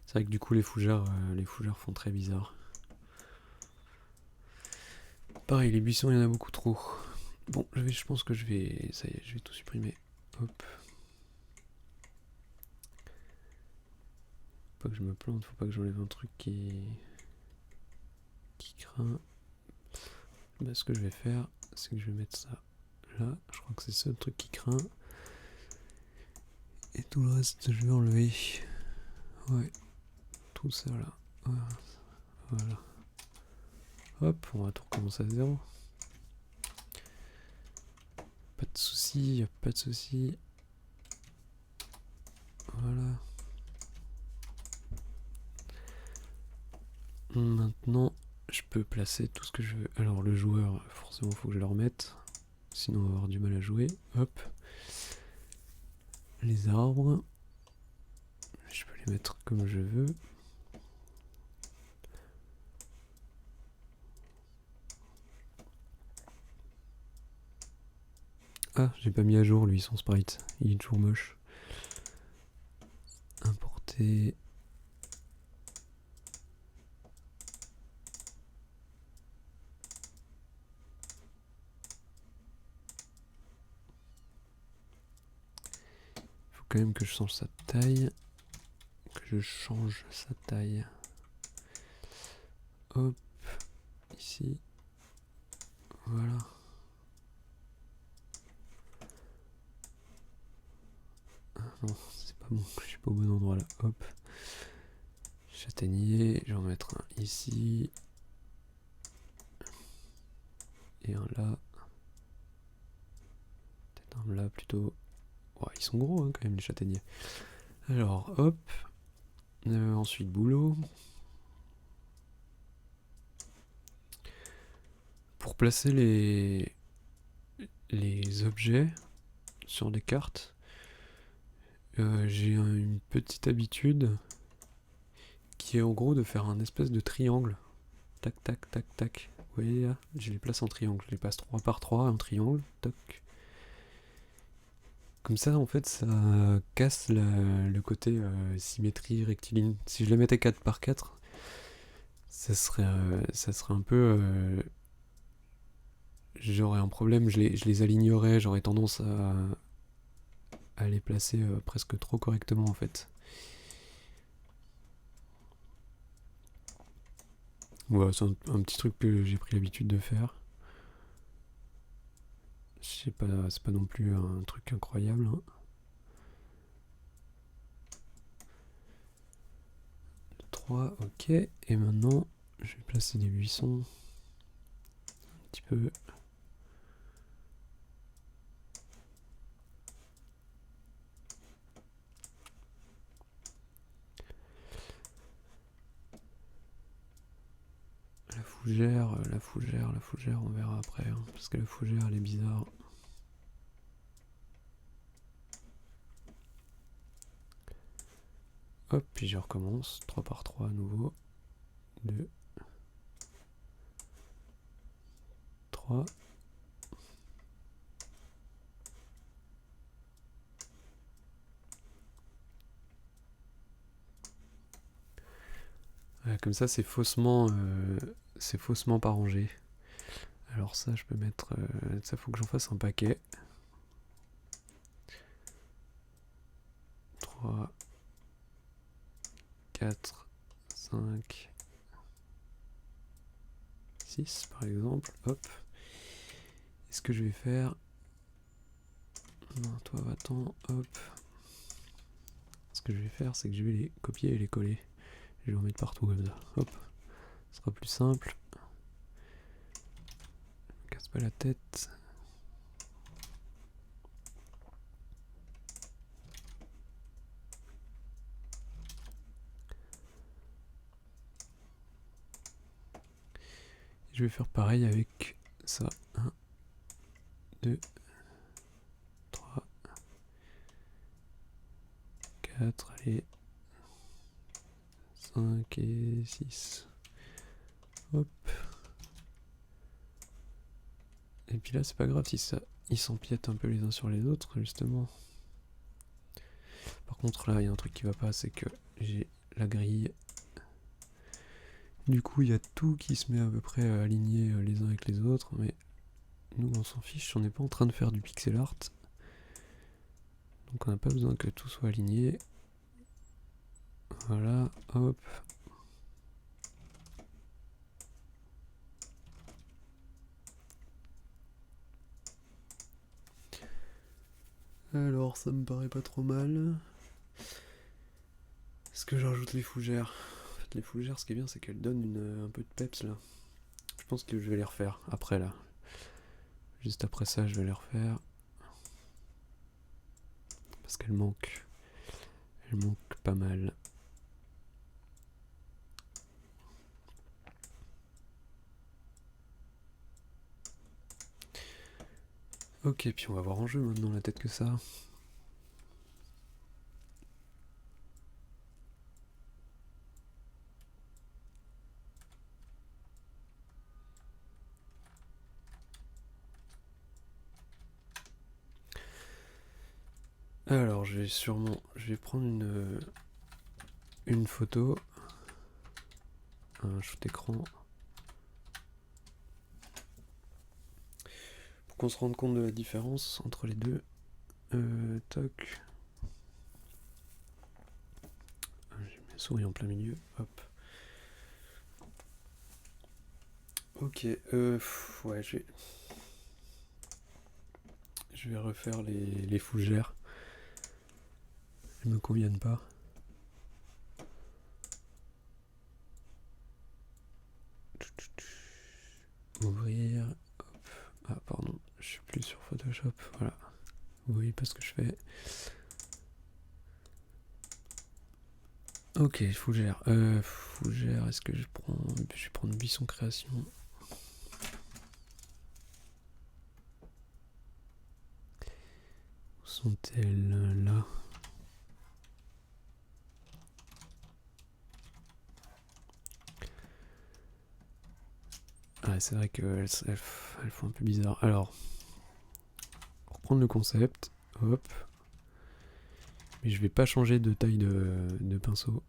C'est vrai que du coup les fougères font très bizarre. Pareil, les buissons, il y en a beaucoup trop. Bon, je pense que ça y est, je vais tout supprimer. Hop. Faut pas que je me plante, faut pas que j'enlève un truc qui craint. Bah, ce que je vais faire, c'est que je vais mettre ça là. Je crois que c'est ça le truc qui craint. Et tout le reste, je vais enlever. Ouais. Tout ça là. Voilà. Hop, on va tout recommencer à zéro. Pas de soucis, y a pas de soucis. Voilà. Maintenant, je peux placer tout ce que je veux. Alors le joueur, forcément, faut que je le remette. Sinon, on va avoir du mal à jouer. Hop. Les arbres. Je peux les mettre comme je veux. Ah, j'ai pas mis à jour lui son sprite. Il est toujours moche. Importer. Faut quand même que je change sa taille. Hop. Ici. Voilà. Ah non, c'est pas bon. Je suis pas au bon endroit là. Hop. Châtaignier. Je vais en mettre un ici. Et un là. Peut-être un là plutôt. Oh, ils sont gros hein, quand même les châtaigniers. Alors hop. Ensuite boulot. Pour placer les objets sur les cartes, j'ai une petite habitude qui est en gros de faire un espèce de triangle. Tac, tac, tac, tac. Vous voyez là, je les place en triangle. Je les passe 3 par 3 en triangle. Tac. Comme ça, en fait, ça casse le côté symétrie rectiligne. Si je les mettais 4 par 4, ça serait un peu... j'aurais un problème, je les alignerais, j'aurais tendance à les placer presque trop correctement en fait. Voilà, c'est un petit truc que j'ai pris l'habitude de faire. Je sais pas, c'est pas non plus un truc incroyable. Hein. 3, ok. Et maintenant, je vais placer des buissons. Un petit peu. La fougère, on verra après. Hein, parce que la fougère, elle est bizarre. Hop, puis je recommence. 3 par 3 à nouveau. 2. 3. Comme ça, c'est faussement pas rangé. Alors ça, je peux mettre... ça, faut que j'en fasse un paquet. 3, 4, 5, 6 par exemple. Hop. Et ce que je vais faire... Non, toi, va-t'en. Hop. Ce que je vais faire, c'est que je vais les copier et les coller. Je vais en mettre partout comme ça. Hop. Ce sera plus simple. Je me casse pas la tête. Je vais faire pareil avec ça. 1, 2, 3, 4, allez. 5 et 6. Hop. Et puis là, c'est pas grave si ça, ils s'empiètent un peu les uns sur les autres, justement. Par contre, là, il y a un truc qui va pas, c'est que j'ai la grille. Du coup, il y a tout qui se met à peu près aligné les uns avec les autres, mais nous, on s'en fiche, on n'est pas en train de faire du pixel art. Donc on n'a pas besoin que tout soit aligné. Voilà, hop. Alors, ça me paraît pas trop mal. Est-ce que je rajoute les fougères? En fait, les fougères, ce qui est bien, c'est qu'elles donnent un peu de peps là. Je pense que je vais les refaire après là. Juste après ça, je vais les refaire. Parce qu'elles manquent. Elles manquent pas mal. Ok, puis on va voir en jeu maintenant la tête que ça. Alors, je vais prendre une photo, un shoot écran, pour qu'on se rende compte de la différence entre les deux. Toc. J'ai mis la souris en plein milieu. Hop. Ok. Ouais, je vais refaire les fougères. Elles me conviennent pas. Ouvrir. Hop. Ah, pardon. Je suis plus sur Photoshop. Voilà. Vous voyez pas ce que je fais. Ok, fougère. Fougère, est-ce que je vais prendre buisson création. Où sont-elles là? Ah, c'est vrai qu'elles font un peu bizarre. Alors, pour reprendre le concept, hop. Mais je vais pas changer de taille de pinceau.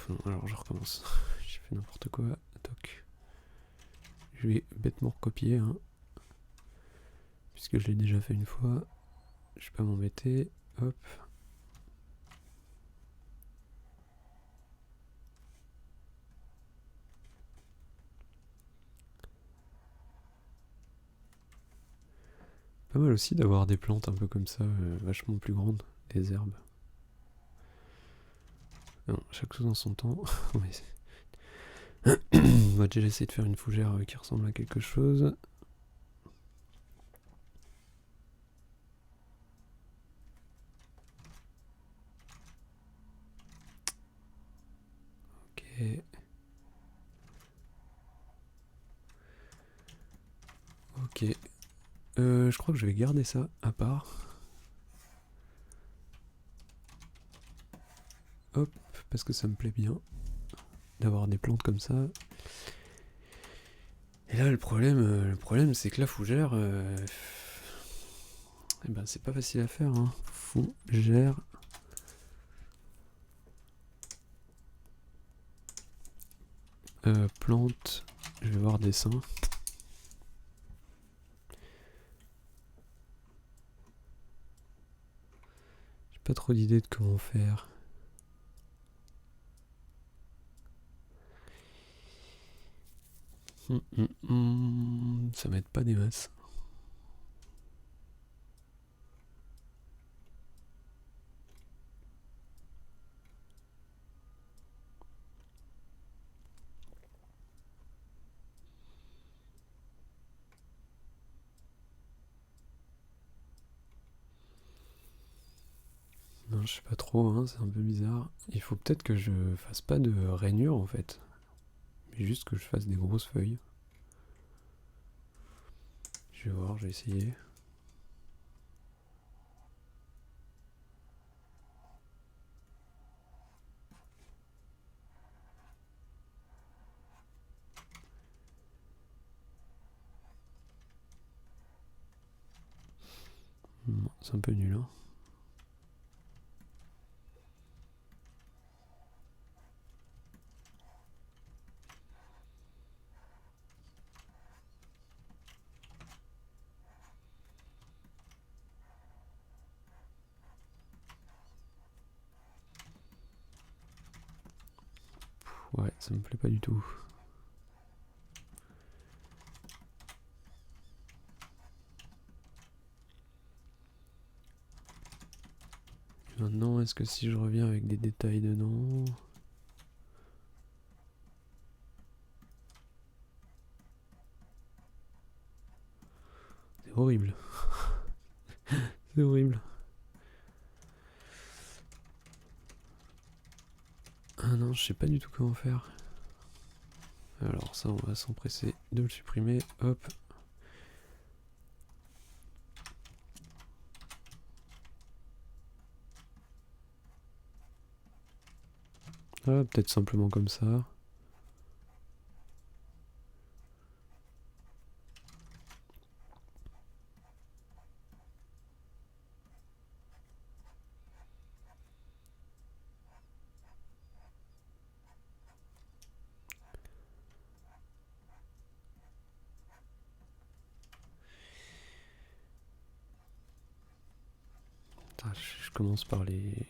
Non, alors je recommence. J'ai fait n'importe quoi. Toc. Je vais bêtement recopier, hein, puisque je l'ai déjà fait une fois. Je vais pas m'embêter. Hop. Pas mal aussi d'avoir des plantes un peu comme ça, vachement plus grandes, des herbes. Non, chaque chose en son temps. On va déjà essayer de faire une fougère qui ressemble à quelque chose. Ok. Ok. Je crois que je vais garder ça à part. Hop, parce que ça me plaît bien d'avoir des plantes comme ça. Et là, le problème c'est que la fougère, eh ben, c'est pas facile à faire. Hein. Fougère. Plante. Je vais voir dessin. J'ai pas trop d'idée de comment faire. Ça m'aide pas des masses. Non, je sais pas trop, hein, c'est un peu bizarre. Il faut peut-être que je fasse pas de rainure en fait. Mais juste que je fasse des grosses feuilles. Je vais voir, je vais essayer. C'est un peu nul, hein. Ouais, ça me plaît pas du tout. Maintenant, est-ce que si je reviens avec des détails dedans... C'est horrible. C'est horrible. Ah non, je sais pas du tout comment faire. Alors ça, on va s'empresser de le supprimer. Hop. Ah, peut-être simplement comme ça. Attends, je commence par les...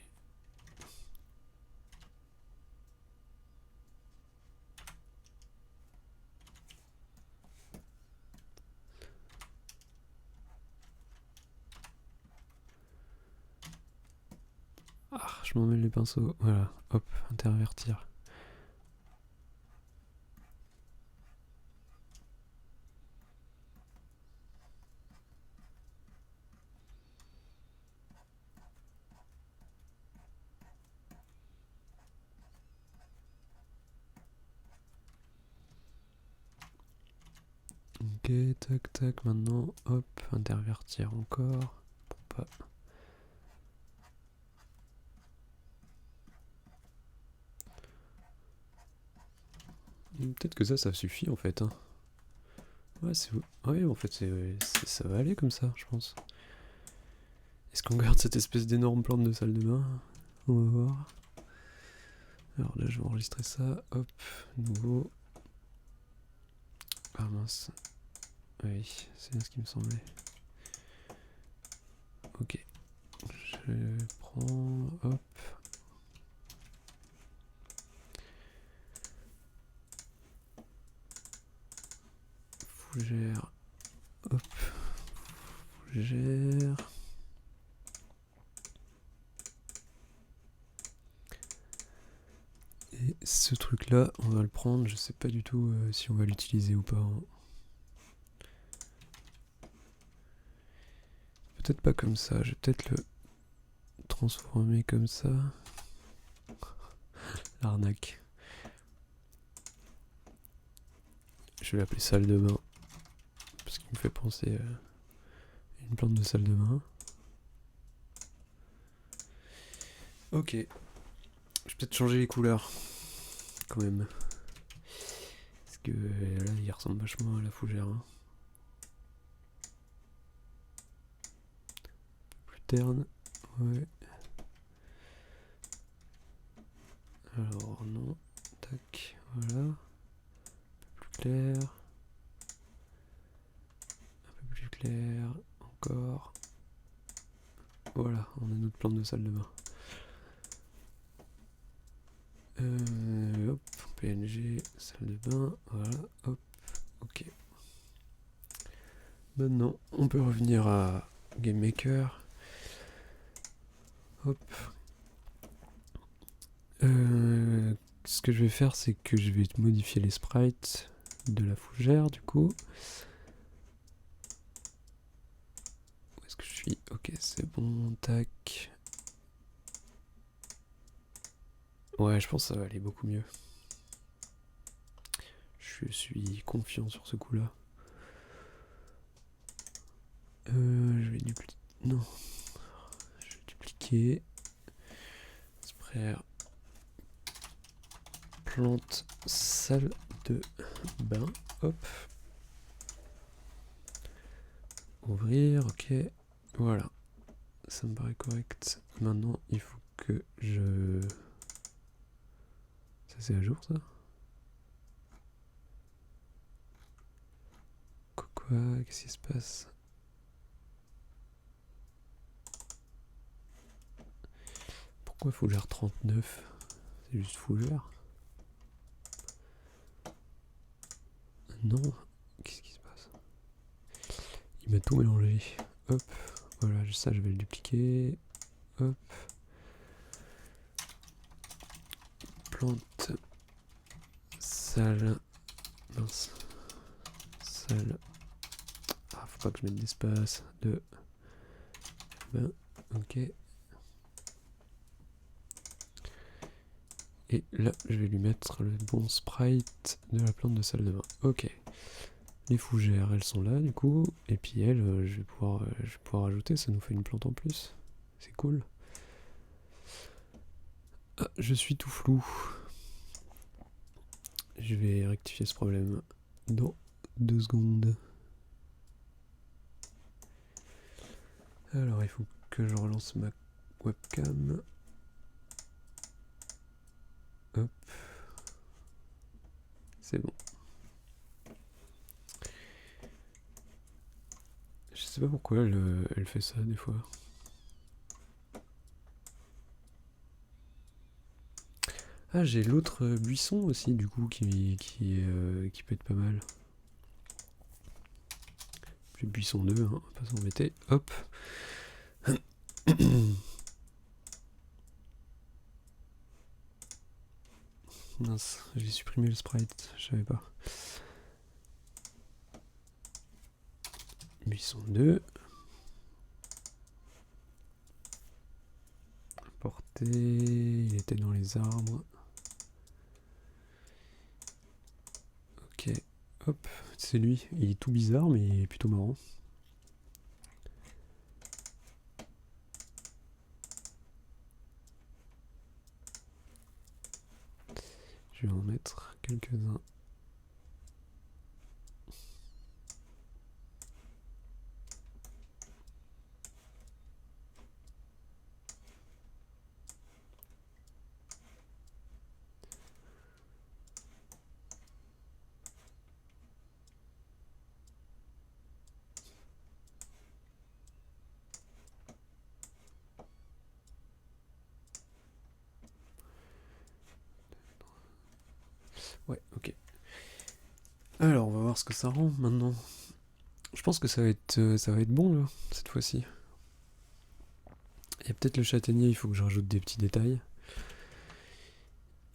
Ah, je m'en mêle les pinceaux. Voilà, hop, intervertir. Ok, tac, tac, maintenant, hop, intervertir encore. Pour pas... Peut-être que ça suffit en fait. Hein. Ouais, ouais, en fait, ça va aller comme ça, je pense. Est-ce qu'on garde cette espèce d'énorme plante de salle de bain? On va voir. Alors là, je vais enregistrer ça. Hop, nouveau. Ah mince. Oui, c'est bien ce qui me semblait. Ok. Je prends... Hop. Fougère. Hop. Fougère. Et ce truc là, on va le prendre. Je sais pas du tout si on va l'utiliser ou pas. Hein. Peut-être pas comme ça. Je vais peut-être le transformer comme ça. L'arnaque. Je vais l'appeler salle de bain. Parce qu'il me fait penser à une plante de salle de bain. Ok. Je vais peut-être changer les couleurs. Quand même. Parce que là, il ressemble vachement à la fougère. Hein. Plus terne. Ouais. Alors, non. Tac. Voilà. Un peu plus clair. Un peu plus clair. Encore. Voilà, on a notre plante de salle de bain. Hop, PNG, salle de bain, voilà, hop, ok. Maintenant, on peut revenir à GameMaker. Hop. Ce que je vais faire, c'est que je vais modifier les sprites de la fougère, du coup. Où est-ce que je suis? Ok, c'est bon, tac. Ouais, je pense que ça va aller beaucoup mieux. Je suis confiant sur ce coup-là. Je vais dupliquer. Non. Je vais dupliquer. Sprayer. Plante salle de bain. Hop. Ouvrir. Ok. Voilà. Ça me paraît correct. Maintenant, il faut que je... Ça, c'est à jour, ça? Quoi? Qu'est-ce qui se passe? Pourquoi fougère 39? C'est juste fougère? Non. Qu'est-ce qui se passe? Il m'a tout mélangé. Hop. Voilà, ça, je vais le dupliquer. Hop. Plante. Salle. Mince. Salle. Ah, faut pas que je mette d'espace. De. Ben, ok. Et là, je vais lui mettre le bon sprite de la plante de salle de bain. Ok. Les fougères, elles sont là, du coup. Et puis elles, je vais pouvoir ajouter. Ça nous fait une plante en plus. C'est cool. Ah, je suis tout flou. Je vais rectifier ce problème dans 2 secondes. Alors, il faut que je relance ma webcam. Hop. C'est bon. Je sais pas pourquoi elle fait ça des fois. Ah, j'ai l'autre buisson aussi, du coup, qui peut être pas mal. Puis buisson 2, hein, on va pas s'embêter. Hop. Mince, j'ai supprimé le sprite, je savais pas. Buisson 2. Portée, il était dans les arbres. Ok, hop, c'est lui. Il est tout bizarre, mais il est plutôt marrant. Je vais en mettre quelques-uns. Ouais, ok. Alors, on va voir ce que ça rend maintenant. Je pense que ça va être bon là, cette fois-ci. Il y a peut-être le châtaignier, il faut que je rajoute des petits détails.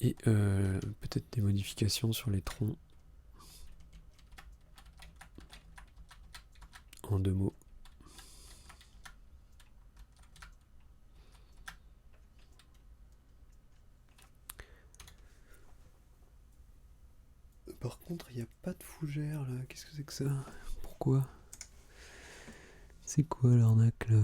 Et peut-être des modifications sur les troncs. En 2 mots. Par contre, il n'y a pas de fougère là. Qu'est-ce que c'est que ça? Pourquoi? C'est quoi l'arnaque là?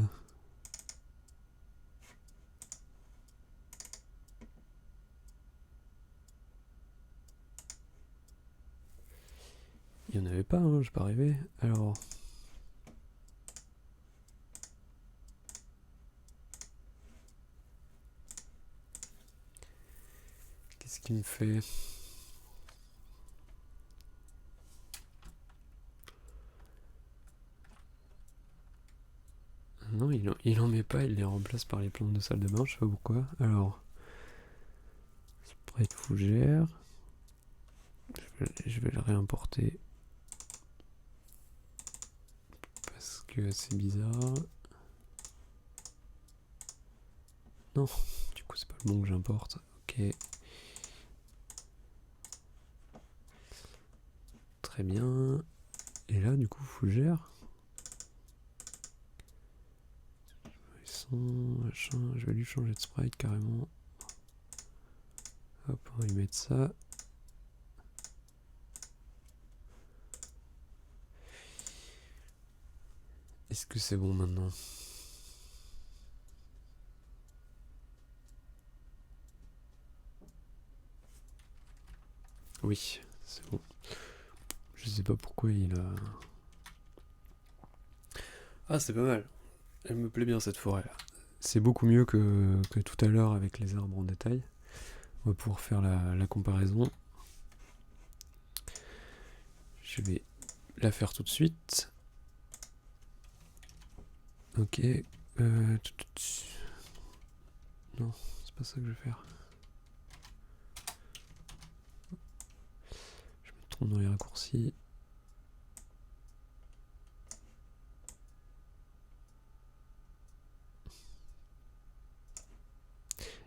Il y en avait pas, hein, j'ai pas rêvé. Alors. Qu'est-ce qu'il me fait? Non, il en met pas, il les remplace par les plantes de salle de bain, je sais pas pourquoi. Alors. Sprite fougère. Je vais le réimporter. Parce que c'est bizarre. Non, du coup c'est pas le bon que j'importe. Ok. Très bien. Et là du coup fougère. Machin. Je vais lui changer de sprite carrément. Hop, on va lui mettre ça. Est-ce que c'est bon maintenant? Oui, c'est bon. Je sais pas pourquoi il a... Ah, c'est pas mal. Elle me plaît bien cette forêt là. C'est beaucoup mieux que tout à l'heure avec les arbres en détail. On va pouvoir faire la comparaison. Je vais la faire tout de suite. Ok. Non, c'est pas ça que je vais faire. Je me trompe dans les raccourcis.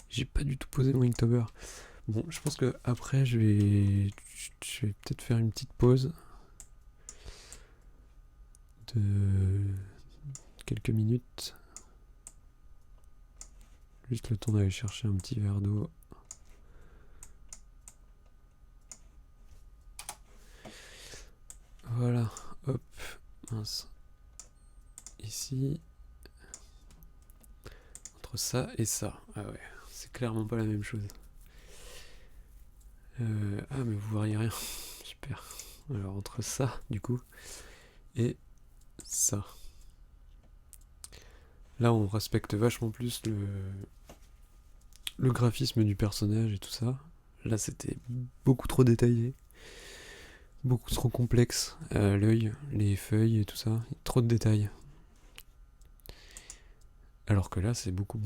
J'ai pas du tout posé mon Inktober. Bon, je pense que après je vais peut-être faire une petite pause de quelques minutes. Juste le temps d'aller chercher un petit verre d'eau. Voilà, hop, mince. Ici. Entre ça et ça. Ah ouais, c'est clairement pas la même chose. Ah mais vous voyez rien. Super. Alors entre ça, du coup, et ça. Là, on respecte vachement plus le graphisme du personnage et tout ça. Là, c'était beaucoup trop détaillé. Beaucoup trop complexe. L'œil, les feuilles et tout ça. Trop de détails. Alors que là, c'est beaucoup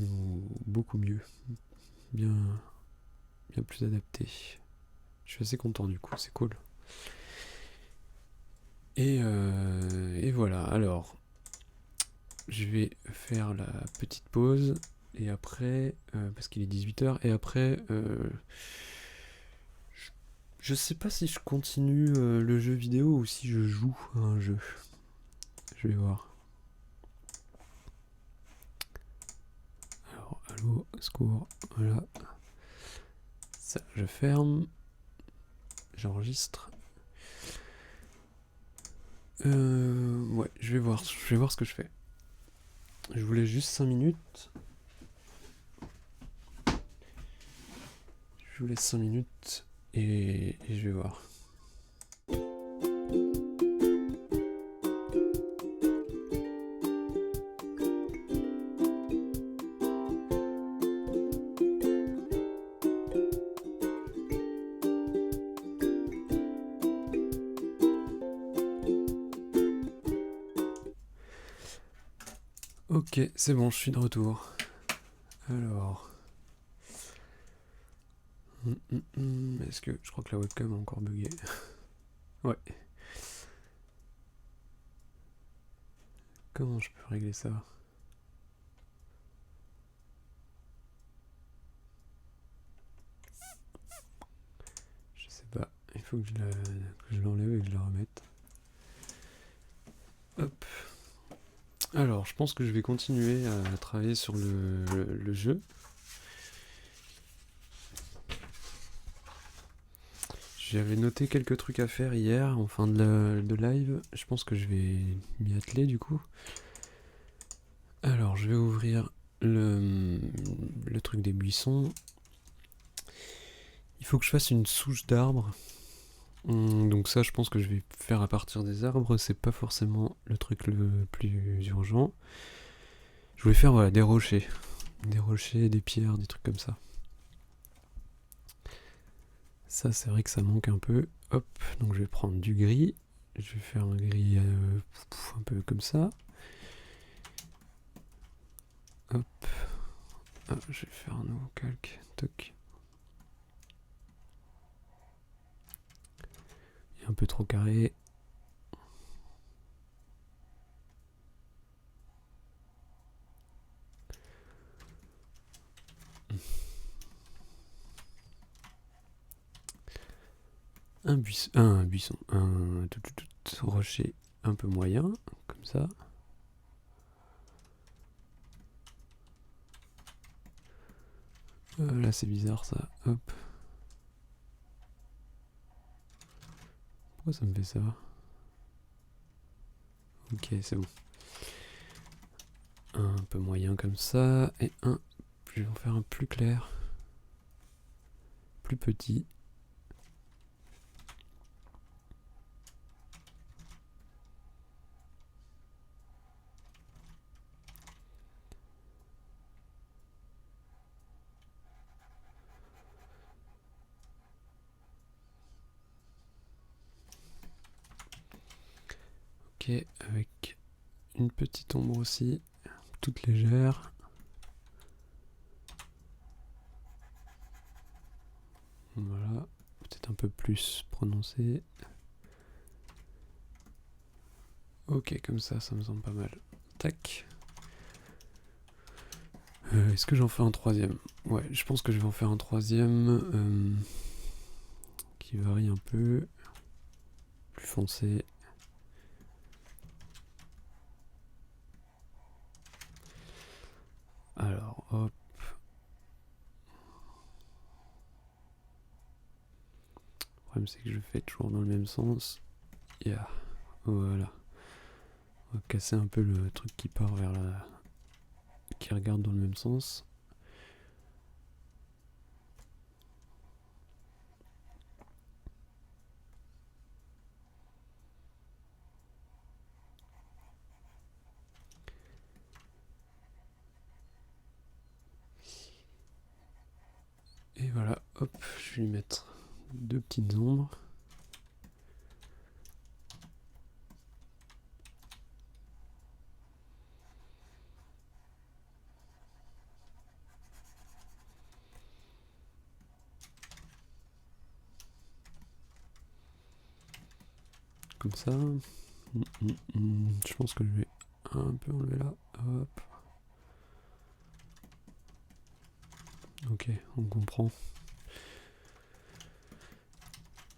mieux. Bien plus adapté. Je suis assez content du coup, c'est cool. Et voilà, alors, je vais faire la petite pause, et après, parce qu'il est 18h, et après, je sais pas si je continue le jeu vidéo ou si je joue à un jeu. Je vais voir. Alors, allô, secours, voilà. Ça, je ferme. J'enregistre. Ouais, je vais voir ce que je fais. Je voulais juste 5 minutes. Je vous laisse 5 minutes et je vais voir. Ok, c'est bon, je suis de retour. Alors... Est-ce que... Je crois que la webcam a encore bugué. Ouais. Comment je peux régler ça? Je sais pas. Il faut que je l'enlève et que je la remette. Hop. Alors, je pense que je vais continuer à travailler sur le jeu. J'avais noté quelques trucs à faire hier en fin de live. Je pense que je vais m'y atteler du coup. Alors, je vais ouvrir le truc des buissons. Il faut que je fasse une souche d'arbres. Donc ça, je pense que je vais faire à partir des arbres. C'est pas forcément le truc le plus urgent. Je voulais faire voilà, des rochers. Des rochers, des pierres, des trucs comme ça. Ça, c'est vrai que ça manque un peu. Hop, donc je vais prendre du gris. Je vais faire un gris un peu comme ça. Hop. Ah, je vais faire un nouveau calque. Toc. Il est un peu trop carré. Un buisson, un rocher un peu moyen, comme ça. Là c'est bizarre ça, hop. Pourquoi ça me fait ça? Ok, c'est bon. Un peu moyen comme ça, et je vais en faire un plus clair. Plus petit. Ok, avec une petite ombre aussi, toute légère. Voilà, peut-être un peu plus prononcé. Ok, comme ça me semble pas mal. Tac. Est-ce que j'en fais un troisième? Ouais, je pense que je vais en faire un troisième qui varie un peu. Plus foncé. Alors, hop. Le problème, c'est que je fais toujours dans le même sens. Yeah. Voilà. On va casser un peu le truc qui part vers la... qui regarde dans le même sens. Et voilà, hop, je vais lui mettre deux petites ombres. Comme ça. Je pense que je vais un peu enlever là. Hop. Ok, on comprend.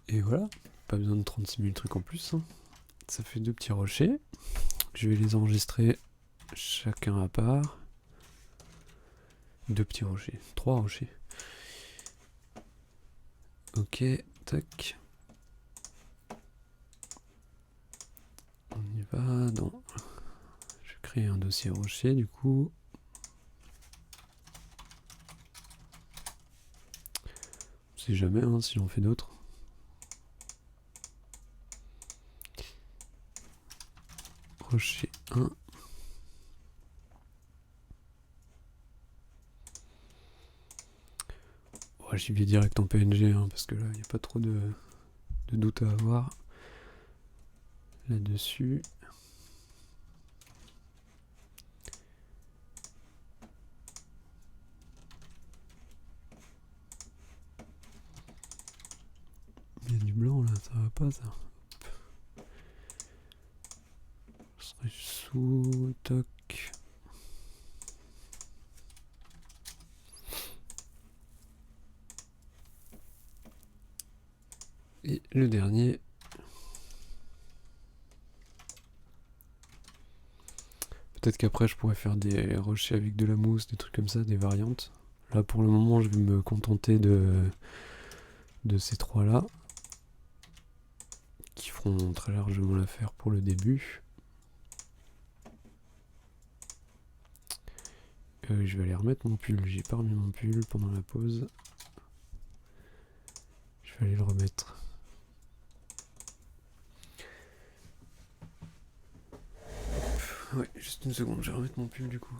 Et voilà, pas besoin de 36 000 trucs en plus. Hein. Ça fait deux petits rochers. Je vais les enregistrer chacun à part. Deux petits rochers, trois rochers. Ok, tac. On y va. Non. Je vais créer un dossier rocher du coup. On sait jamais hein, si j'en fais d'autres. Rocher 1. Ouais, j'y vais direct en PNG hein, parce que là il n'y a pas trop de doute à avoir là-dessus. Il y a du blanc là, ça va pas ça. Je serai sous, toc. Et le dernier. Peut-être qu'après je pourrais faire des rochers avec de la mousse, des trucs comme ça, des variantes. Là pour le moment je vais me contenter de ces trois là. Qui feront très largement l'affaire pour le début. Je vais aller remettre mon pull. J'ai pas remis mon pull pendant la pause. Je vais aller le remettre. Ouais, juste une seconde, je vais remettre mon pull du coup.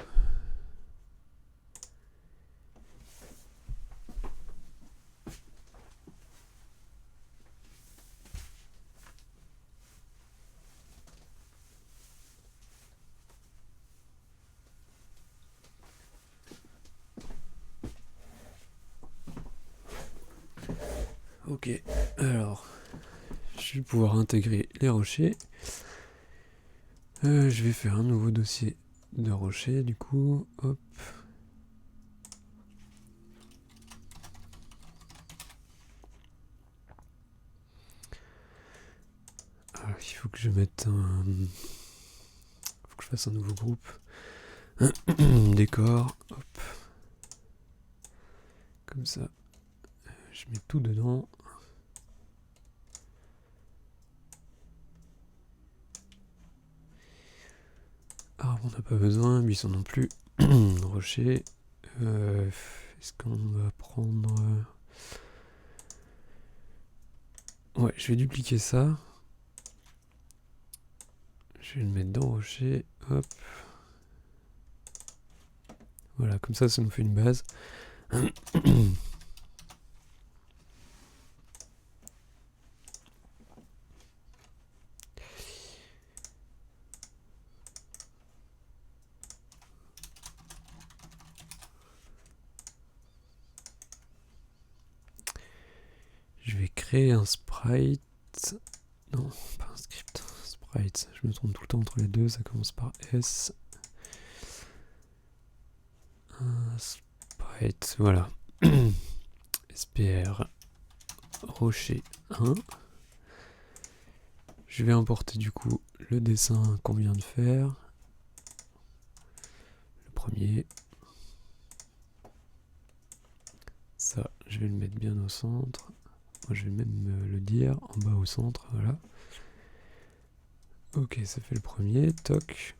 Ok, alors, je vais pouvoir intégrer les rochers. Je vais faire un nouveau dossier de rochers du coup, hop. Alors, il faut que je mette un... faut que je fasse un nouveau groupe. Décor, hop. Comme ça, je mets tout dedans. Arbre, on n'a pas besoin, buisson non plus. Rocher. Est-ce qu'on va prendre... Ouais, je vais dupliquer ça. Je vais le mettre dans rocher. Hop. Voilà, comme ça nous fait une base. Je vais créer un sprite. Non, pas un script. Sprite. Je me trompe tout le temps entre les deux. Ça commence par S. Un sprite. Voilà. SPR. Rocher 1. Je vais importer du coup le dessin qu'on vient de faire. Le premier. Ça, je vais le mettre bien au centre. Moi, je vais même le dire en bas au centre. Voilà. Ok, ça fait le premier. Toc.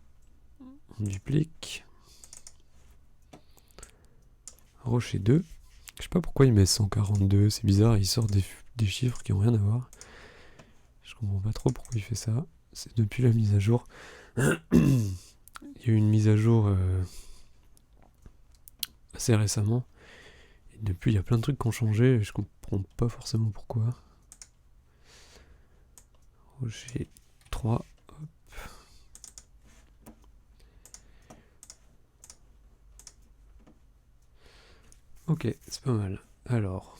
On duplique. Rocher 2. Je sais pas pourquoi il met 142. C'est bizarre, il sort des chiffres qui ont rien à voir. Je comprends pas trop pourquoi il fait ça. C'est depuis la mise à jour. Il y a eu une mise à jour assez récemment. Et depuis, il y a plein de trucs qui ont changé. Et je comprends pas forcément pourquoi. Rocher 3. Hop. Ok, c'est pas mal. Alors,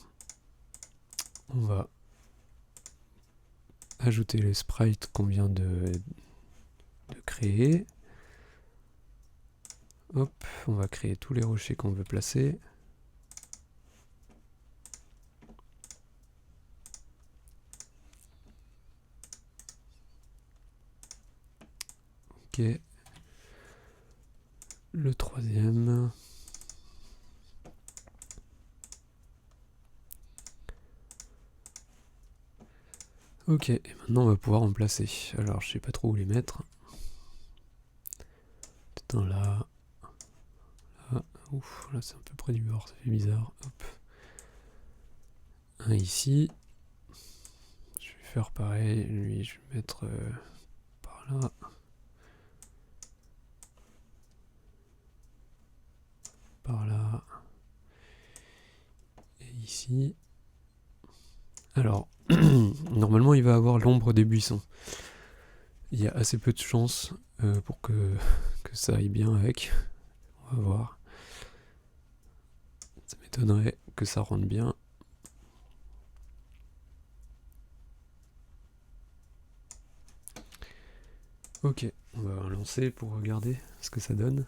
on va ajouter le sprite qu'on vient de créer. Hop, on va créer tous les rochers qu'on veut placer. Ok. Le troisième. Ok, et maintenant on va pouvoir en placer. Alors je sais pas trop où les mettre. Peut-être un là. Là. Ouf, là c'est un peu près du bord, ça fait bizarre. Hop. Un ici. Je vais faire pareil. Lui, je vais mettre par là. Par là. Et ici. Alors, normalement il va avoir l'ombre des buissons. Il y a assez peu de chances pour que ça aille bien avec. On va voir. Ça m'étonnerait que ça rentre bien. Ok, on va lancer pour regarder ce que ça donne.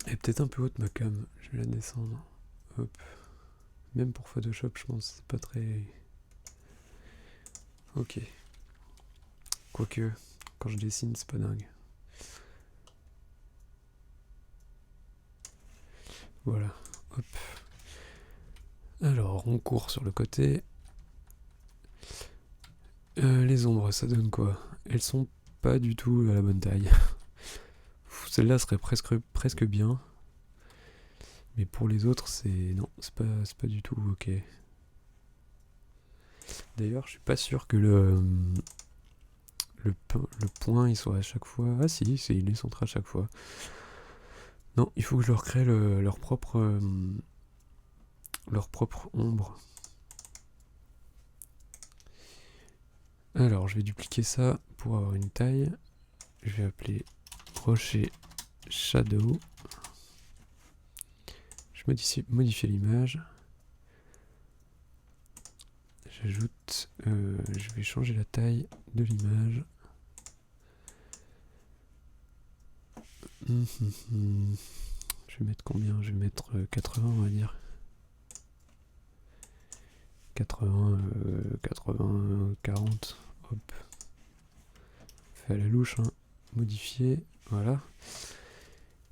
Elle est peut-être un peu haute ma cam, je vais la descendre. Hop. Même pour Photoshop, je pense, c'est pas très... Ok. Quoique, quand je dessine, c'est pas dingue. Voilà, hop. Alors, on court sur le côté. Les ombres, ça donne quoi? Elles sont pas du tout à la bonne taille. Celle-là serait presque bien. Mais pour les autres, non, c'est pas du tout ok. D'ailleurs, je suis pas sûr que le point il soit à chaque fois. Ah si, il est centré à chaque fois. Non, il faut que je leur crée leur propre ombre. Alors, je vais dupliquer ça pour avoir une taille. Je vais appeler rocher shadow. Je modifie l'image. J'ajoute, je vais changer la taille de l'image. Je vais mettre combien? Je vais mettre 80, on va dire. 80, 40. Hop. Fait à la louche, hein. Modifier. Voilà.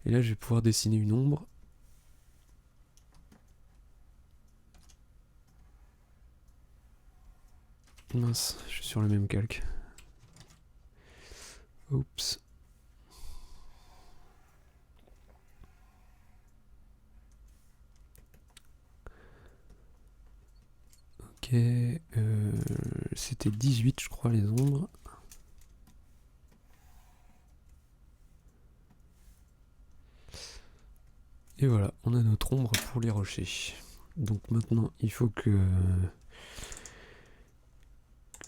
Et là, je vais pouvoir dessiner une ombre. Mince, je suis sur le même calque. Oups. Ok. C'était 18, je crois, les ombres. Et voilà, on a notre ombre pour les rochers. Donc maintenant, il faut que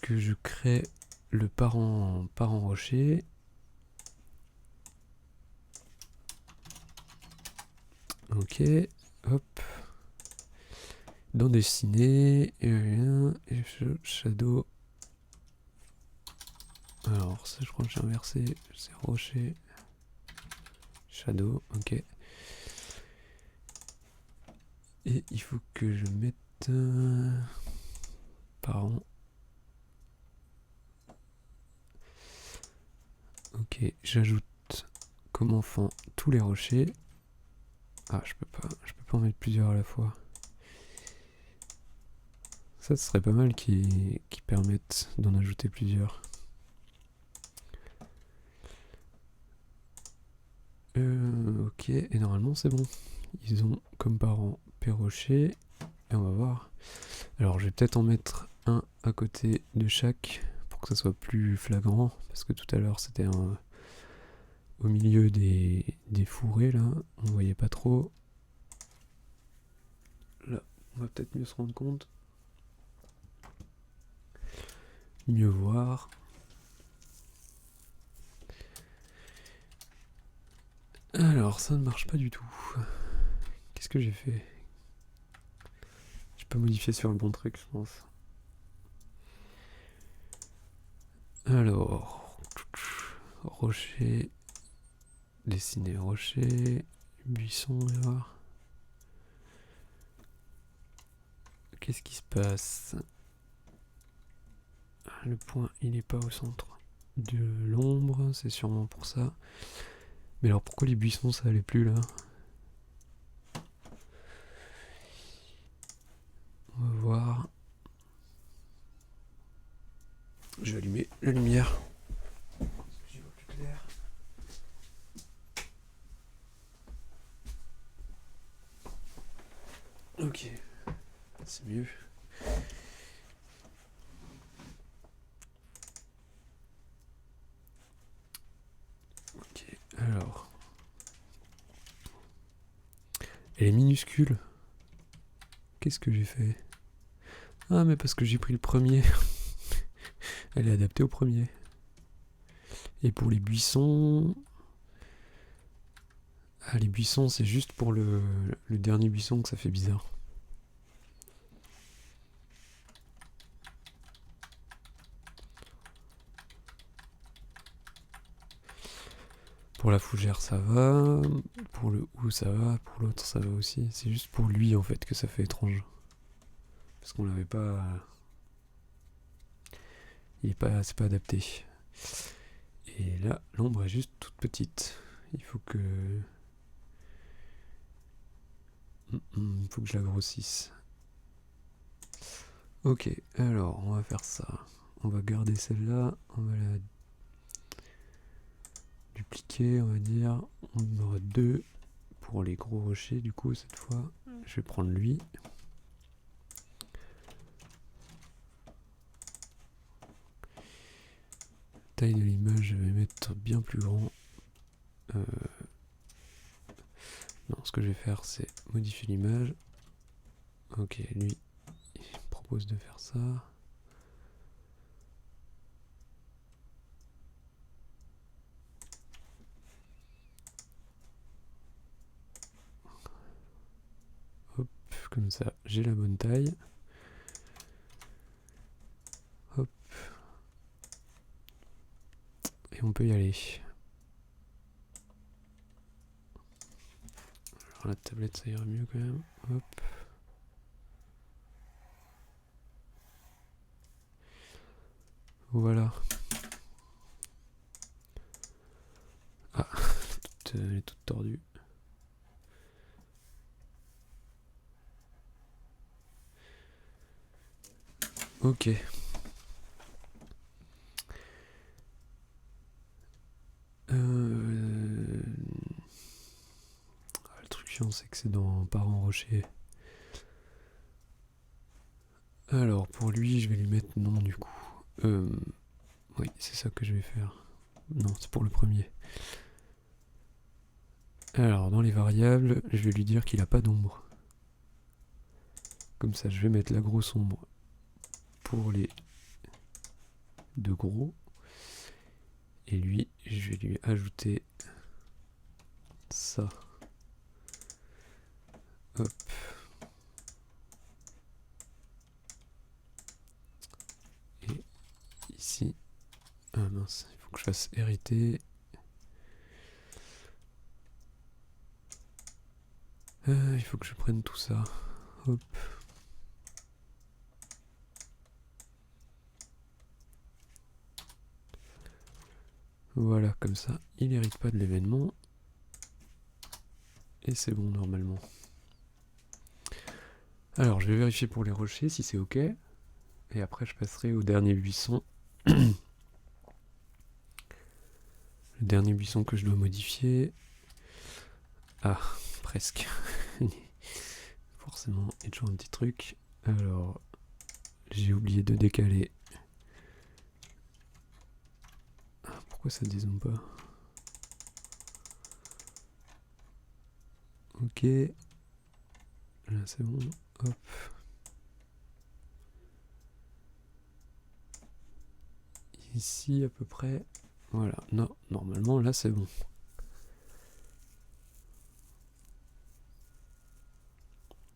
je crée le parent rocher. Ok, hop. Dans dessiner, shadow. Alors ça je crois que j'ai inversé, c'est rocher, shadow, ok. Et il faut que je mette parent. Ok, j'ajoute comme enfant tous les rochers. Ah, je peux pas en mettre plusieurs à la fois. Ça, ce serait pas mal qui permettent d'en ajouter plusieurs. Ok, et normalement c'est bon. Ils ont comme parent perrocher. Et on va voir. Alors je vais peut-être en mettre un à côté de chaque pour que ça soit plus flagrant. Parce que tout à l'heure c'était au milieu des fourrés là. On voyait pas trop. Là, on va peut-être mieux se rendre compte. Mieux voir. Alors ça ne marche pas du tout. Qu'est-ce que j'ai fait? J'ai pas modifié sur le bon truc, je pense. Alors, rocher, dessiner rocher, buisson, on va voir. Qu'est-ce qui se passe? Le point, il est pas au centre de l'ombre, c'est sûrement pour ça. Mais alors pourquoi les buissons ça allait plus là? On va voir. Je vais allumer la lumière. J'y vois plus clair. Ok, c'est mieux. Ok, alors. Elle est minuscule. Qu'est-ce que j'ai fait? Ah, mais parce que j'ai pris le premier. Elle est adaptée au premier. Et pour les buissons... Ah, les buissons, c'est juste pour le dernier buisson que ça fait bizarre. Pour la fougère, ça va. Pour le ou, ça va. Pour l'autre, ça va aussi. C'est juste pour lui, en fait, que ça fait étrange. Parce qu'on l'avait pas... C'est pas adapté. Et là, l'ombre est juste toute petite. Il faut que... Il faut que je la grossisse. Ok, alors, on va faire ça. On va garder celle-là. On va la dupliquer, on va dire. On aura 2 pour les gros rochers, du coup, cette fois. Je vais prendre lui. Taille de l'image, je vais mettre bien plus grand. Non, ce que je vais faire, c'est modifier l'image. Ok, lui, il me propose de faire ça. Hop, comme ça, j'ai la bonne taille. Hop. Et on peut y aller. Alors la tablette, ça ira mieux quand même. Hop. Voilà. Ah, elle est toute tordue. Ok. Le truc chiant, c'est que c'est dans Parents Rocher. Alors, pour lui, je vais lui mettre non du coup. Oui, c'est ça que je vais faire. Non, c'est pour le premier. Alors, dans les variables, je vais lui dire qu'il n'a pas d'ombre. Comme ça, je vais mettre la grosse ombre pour les 2 gros. Et lui, je vais lui ajouter ça. Hop. Et ici. Ah mince, il faut que je fasse hériter. Il faut que je prenne tout ça. Hop. Voilà, comme ça, il n'hérite pas de l'événement. Et c'est bon normalement. Alors, je vais vérifier pour les rochers si c'est ok. Et après, je passerai au dernier buisson. Le dernier buisson que je dois modifier. Ah, presque. Forcément, il y a toujours un petit truc. Alors, j'ai oublié de décaler. Ah, pourquoi ça dézoome pas? Ok. Là, c'est bon. Hop. Ici, à peu près. Voilà. Non, normalement, là, c'est bon.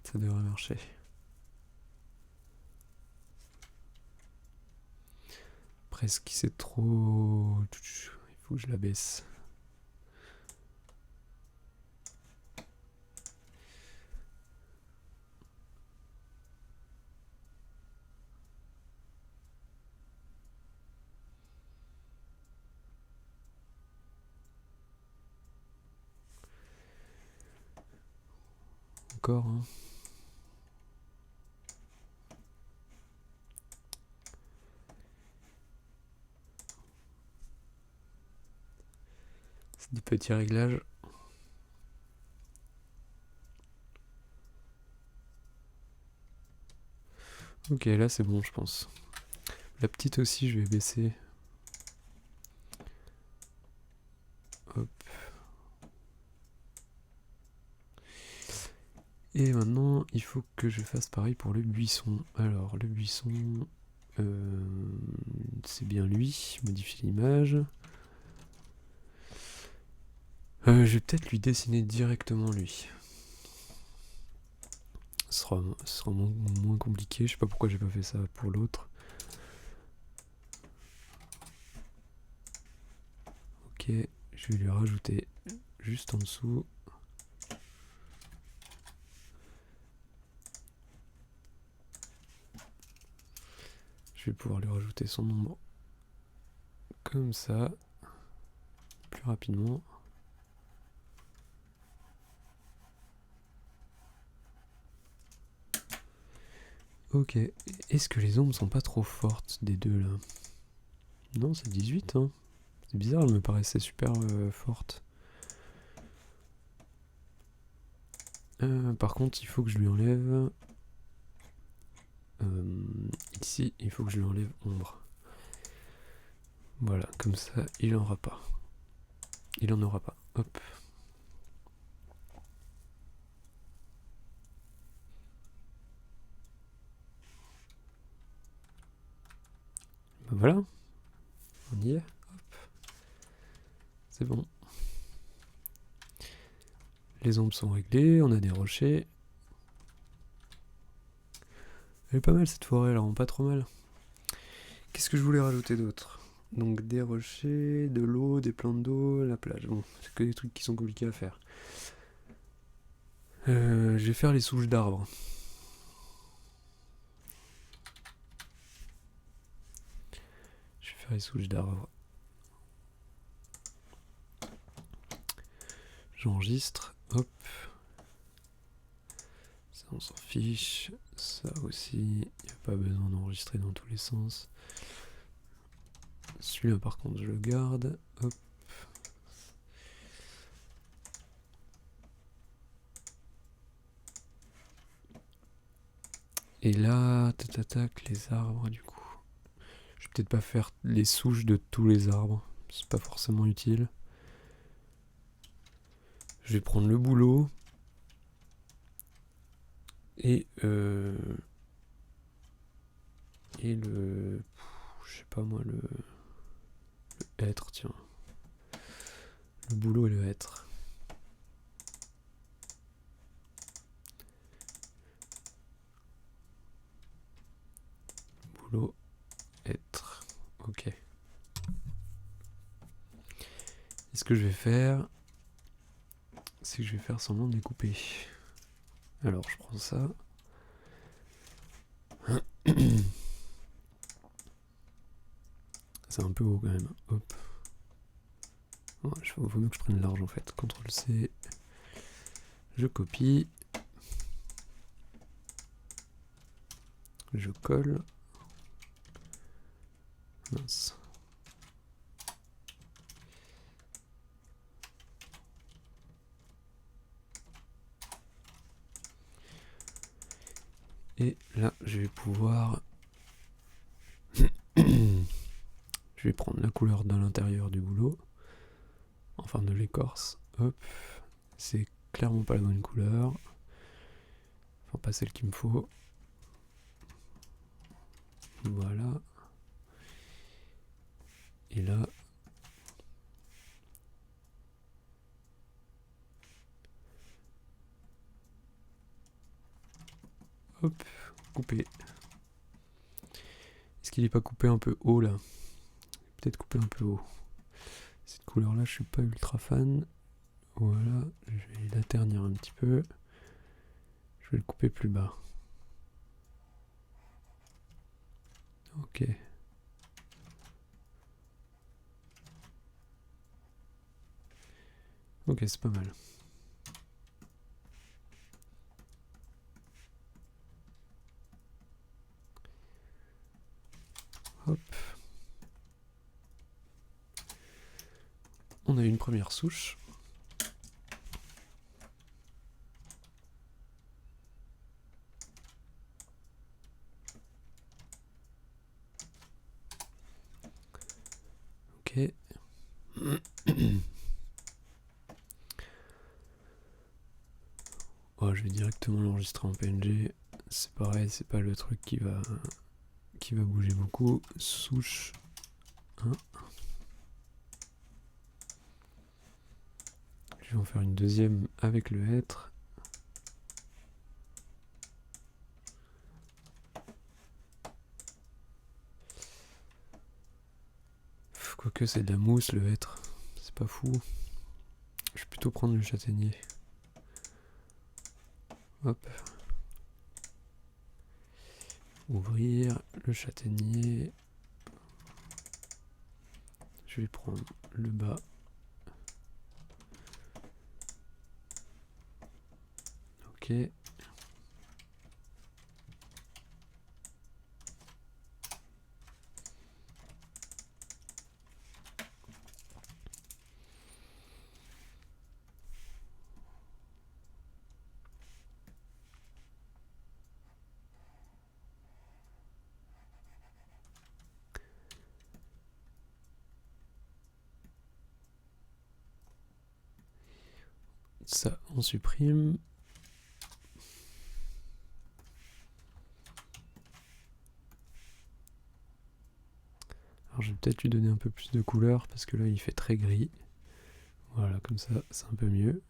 Ça devrait marcher. Presque, c'est trop... Il faut que je la baisse. Encore, hein. C'est des petits réglages. Ok, là c'est bon, je pense. La petite aussi, je vais baisser. Hop. Et maintenant, il faut que je fasse pareil pour le buisson. Alors, le buisson, c'est bien lui. Modifier l'image. Je vais peut-être lui dessiner directement lui. Ce sera moins compliqué. Je sais pas pourquoi j'ai pas fait ça pour l'autre. Ok, je vais lui rajouter juste en dessous. Je vais pouvoir lui rajouter son nombre comme ça, plus rapidement. Ok, est-ce que les ombres sont pas trop fortes des deux là? Non, c'est 18 hein. C'est bizarre, elle me paraissait super forte. Par contre, il faut que je lui enlève... ici, il faut que je lui enlève ombre. Voilà, comme ça, il en aura pas. Il en aura pas. Hop. Ben voilà. On y est. Hop. C'est bon. Les ombres sont réglées, on a des rochers. Elle est pas mal cette forêt, elle rend pas trop mal. Qu'est-ce que je voulais rajouter d'autre? Donc des rochers, de l'eau, des plantes d'eau, la plage. Bon, c'est que des trucs qui sont compliqués à faire. Je vais faire les souches d'arbres. Je vais faire les souches d'arbres. J'enregistre. Hop. Ça, on s'en fiche. Ça aussi, il n'y a pas besoin d'enregistrer dans tous les sens. Celui-là, par contre, je le garde. Hop. Et là, tac, les arbres, du coup. Je vais peut-être pas faire les souches de tous les arbres. C'est pas forcément utile. Je vais prendre le bouleau. Et le... Je sais pas moi, le hêtre, tiens. Le bouleau et le hêtre. Bouleau, hêtre. Ok. Et ce que je vais faire, c'est que je vais faire semblant de les couper. Alors, je prends ça. C'est un peu haut quand même. Hop. Ouais, vaut mieux que je prenne large en fait. CTRL C. Je copie. Je colle. Mince. Et là, je vais pouvoir... Je vais prendre la couleur de l'intérieur du boulot. Enfin, de l'écorce. Hop. C'est clairement pas la bonne couleur. Enfin, pas celle qu'il me faut. Voilà. Et là... Hop. Coupé. Est-ce qu'il n'est pas coupé un peu haut, là? Peut-être coupé un peu haut. Cette couleur-là, je suis pas ultra fan. Voilà. Je vais la ternir un petit peu. Je vais le couper plus bas. Ok. Ok, c'est pas mal. Hop. On a une première souche. Ok. Oh, je vais directement l'enregistrer en PNG. C'est pareil, c'est pas le truc qui va bouger beaucoup. Souche 1. Je vais en faire une deuxième avec le hêtre. Quoique c'est de la mousse le hêtre, c'est pas fou. Je vais plutôt prendre le châtaignier. Hop. Ouvrir le châtaignier. Je vais prendre le bas. Ok. Ça, on supprime. Alors je vais peut-être lui donner un peu plus de couleur parce que là il fait très gris. Voilà, comme ça c'est un peu mieux.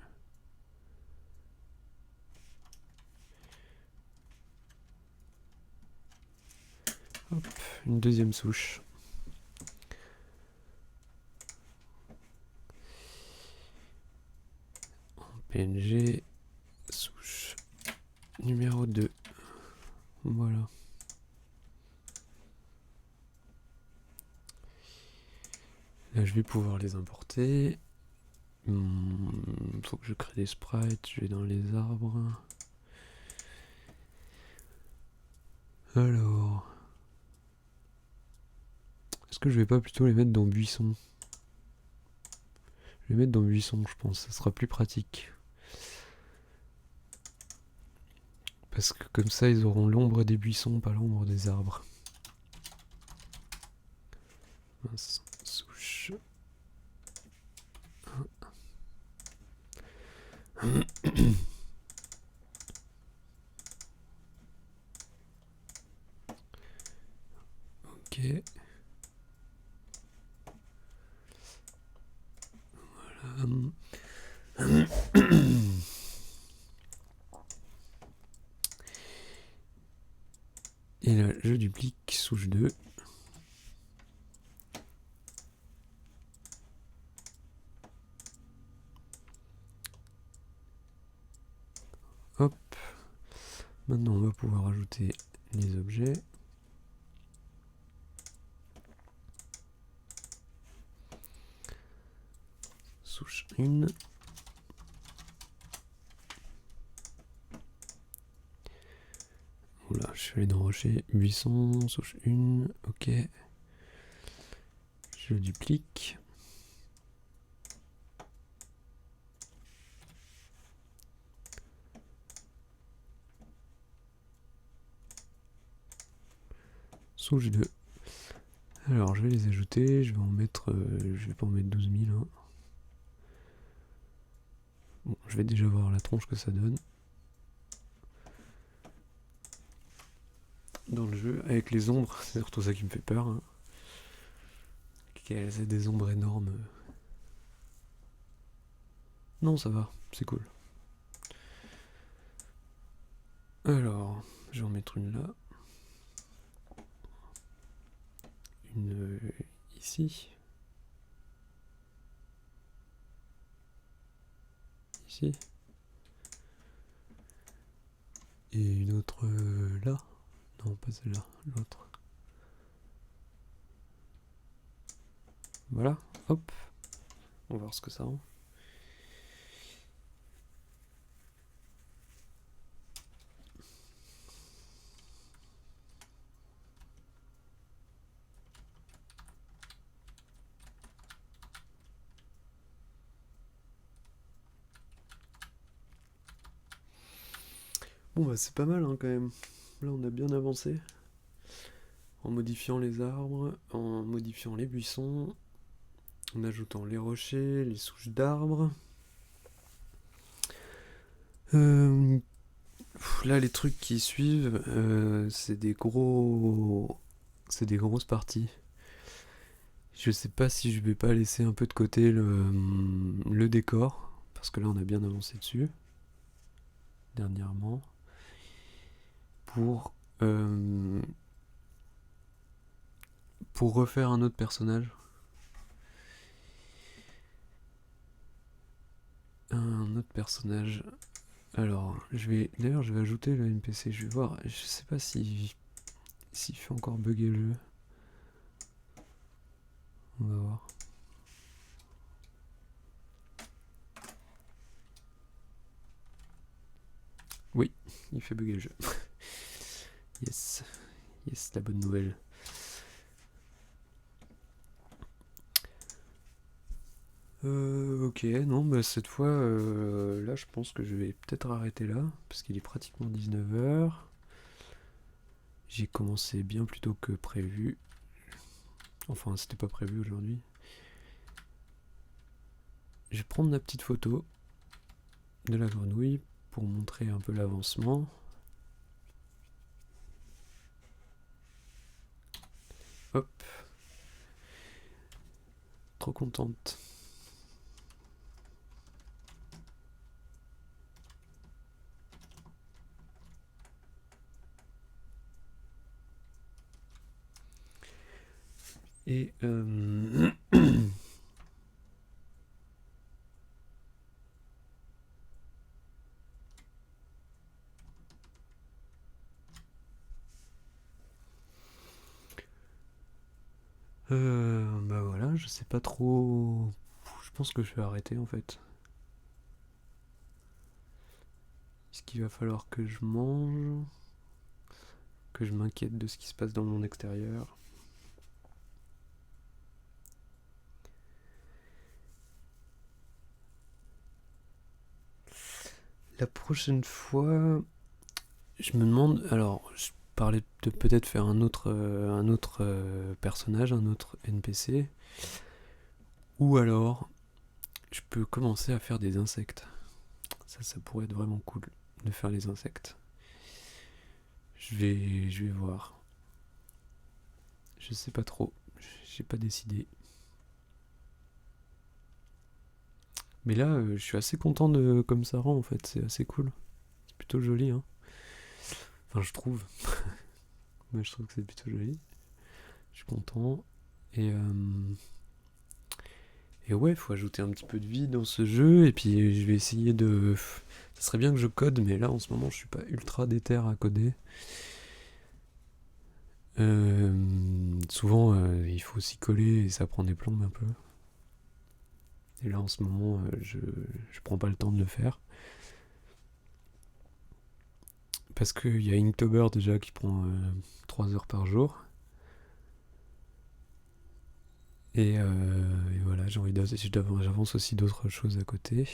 Hop, une deuxième souche. En PNG, souche numéro 2. Voilà. Là je vais pouvoir les importer. Faut que je crée des sprites, je vais dans les arbres. Alors... Est-ce que je vais pas plutôt les mettre dans buisson? Je vais les mettre dans buisson, je pense, ça sera plus pratique. Parce que comme ça, ils auront l'ombre des buissons, pas l'ombre des arbres. Mince, souche. Ok. Voilà. Et là, je duplique souche 2. Hop. Maintenant, on va pouvoir ajouter les objets. Souche 1. Oula, je suis allé dans rocher. Buisson, souche 1. Ok. Je duplique. Souche 2. Alors, je vais les ajouter. Je vais en mettre... je vais pas en mettre 12 000. Hein. Bon, je vais déjà voir la tronche que ça donne. Dans le jeu, avec les ombres, c'est surtout ça qui me fait peur. Hein. Qu'elles aient des ombres énormes. Non, ça va, c'est cool. Alors, je vais en mettre une là. Une ici. Ici. Et une autre là. Non, pas celle-là, l'autre. Voilà, hop. On va voir ce que ça rend. Bon bah c'est pas mal hein, quand même. Là on a bien avancé. En modifiant les arbres, en modifiant les buissons, en ajoutant les rochers, les souches d'arbres. Là les trucs qui suivent, c'est des grosses parties. Je sais pas si je vais pas laisser un peu de côté le décor, parce que là on a bien avancé dessus, dernièrement, pour refaire un autre personnage. Alors, d'ailleurs, je vais ajouter le NPC. Je vais voir. Je sais pas s'il fait encore bugger le jeu. On va voir. Oui, il fait bugger le jeu. Yes, yes, la bonne nouvelle. Ok, non, bah cette fois, là, je pense que je vais peut-être arrêter là, parce qu'il est pratiquement 19h. J'ai commencé bien plus tôt que prévu. Enfin, c'était pas prévu aujourd'hui. Je vais prendre ma petite photo. de la grenouille pour montrer un peu l'avancement. Hop. Trop contente. Et bah voilà, je sais pas trop. Je pense que je vais arrêter en fait. Est-ce qu'il va falloir que je mange, que je m'inquiète de ce qui se passe dans le monde extérieur? La prochaine fois, je me demande. Alors, je parlais de peut-être faire un autre personnage, un autre NPC. Ou alors, je peux commencer à faire des insectes. Ça pourrait être vraiment cool de faire les insectes. Je vais voir. Je sais pas trop. J'ai pas décidé. Mais là, je suis assez content de comme ça rend en fait. C'est assez cool. C'est plutôt joli, hein. Enfin, je trouve. Moi, je trouve que c'est plutôt joli. Je suis content. Et, et ouais, faut ajouter un petit peu de vie dans ce jeu. Et puis, je vais essayer de. Ça serait bien que je code, mais là, en ce moment, je suis pas ultra déter à coder. Souvent, il faut s'y coller et ça prend des plombes un peu. Et là, en ce moment, je prends pas le temps de le faire. Parce qu'il y a Inktober déjà qui prend 3 heures par jour. Et voilà, j'ai envie j'avance aussi d'autres choses à côté.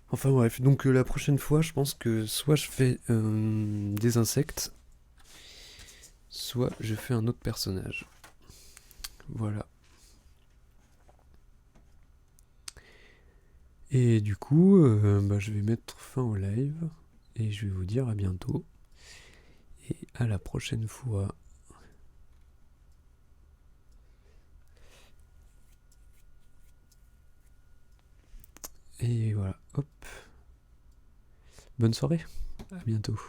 Enfin bref, donc la prochaine fois, je pense que soit je fais des insectes, soit je fais un autre personnage. Voilà. Et du coup, bah, je vais mettre fin au live et je vais vous dire à bientôt et à la prochaine fois. Et voilà, hop. Bonne soirée, à bientôt.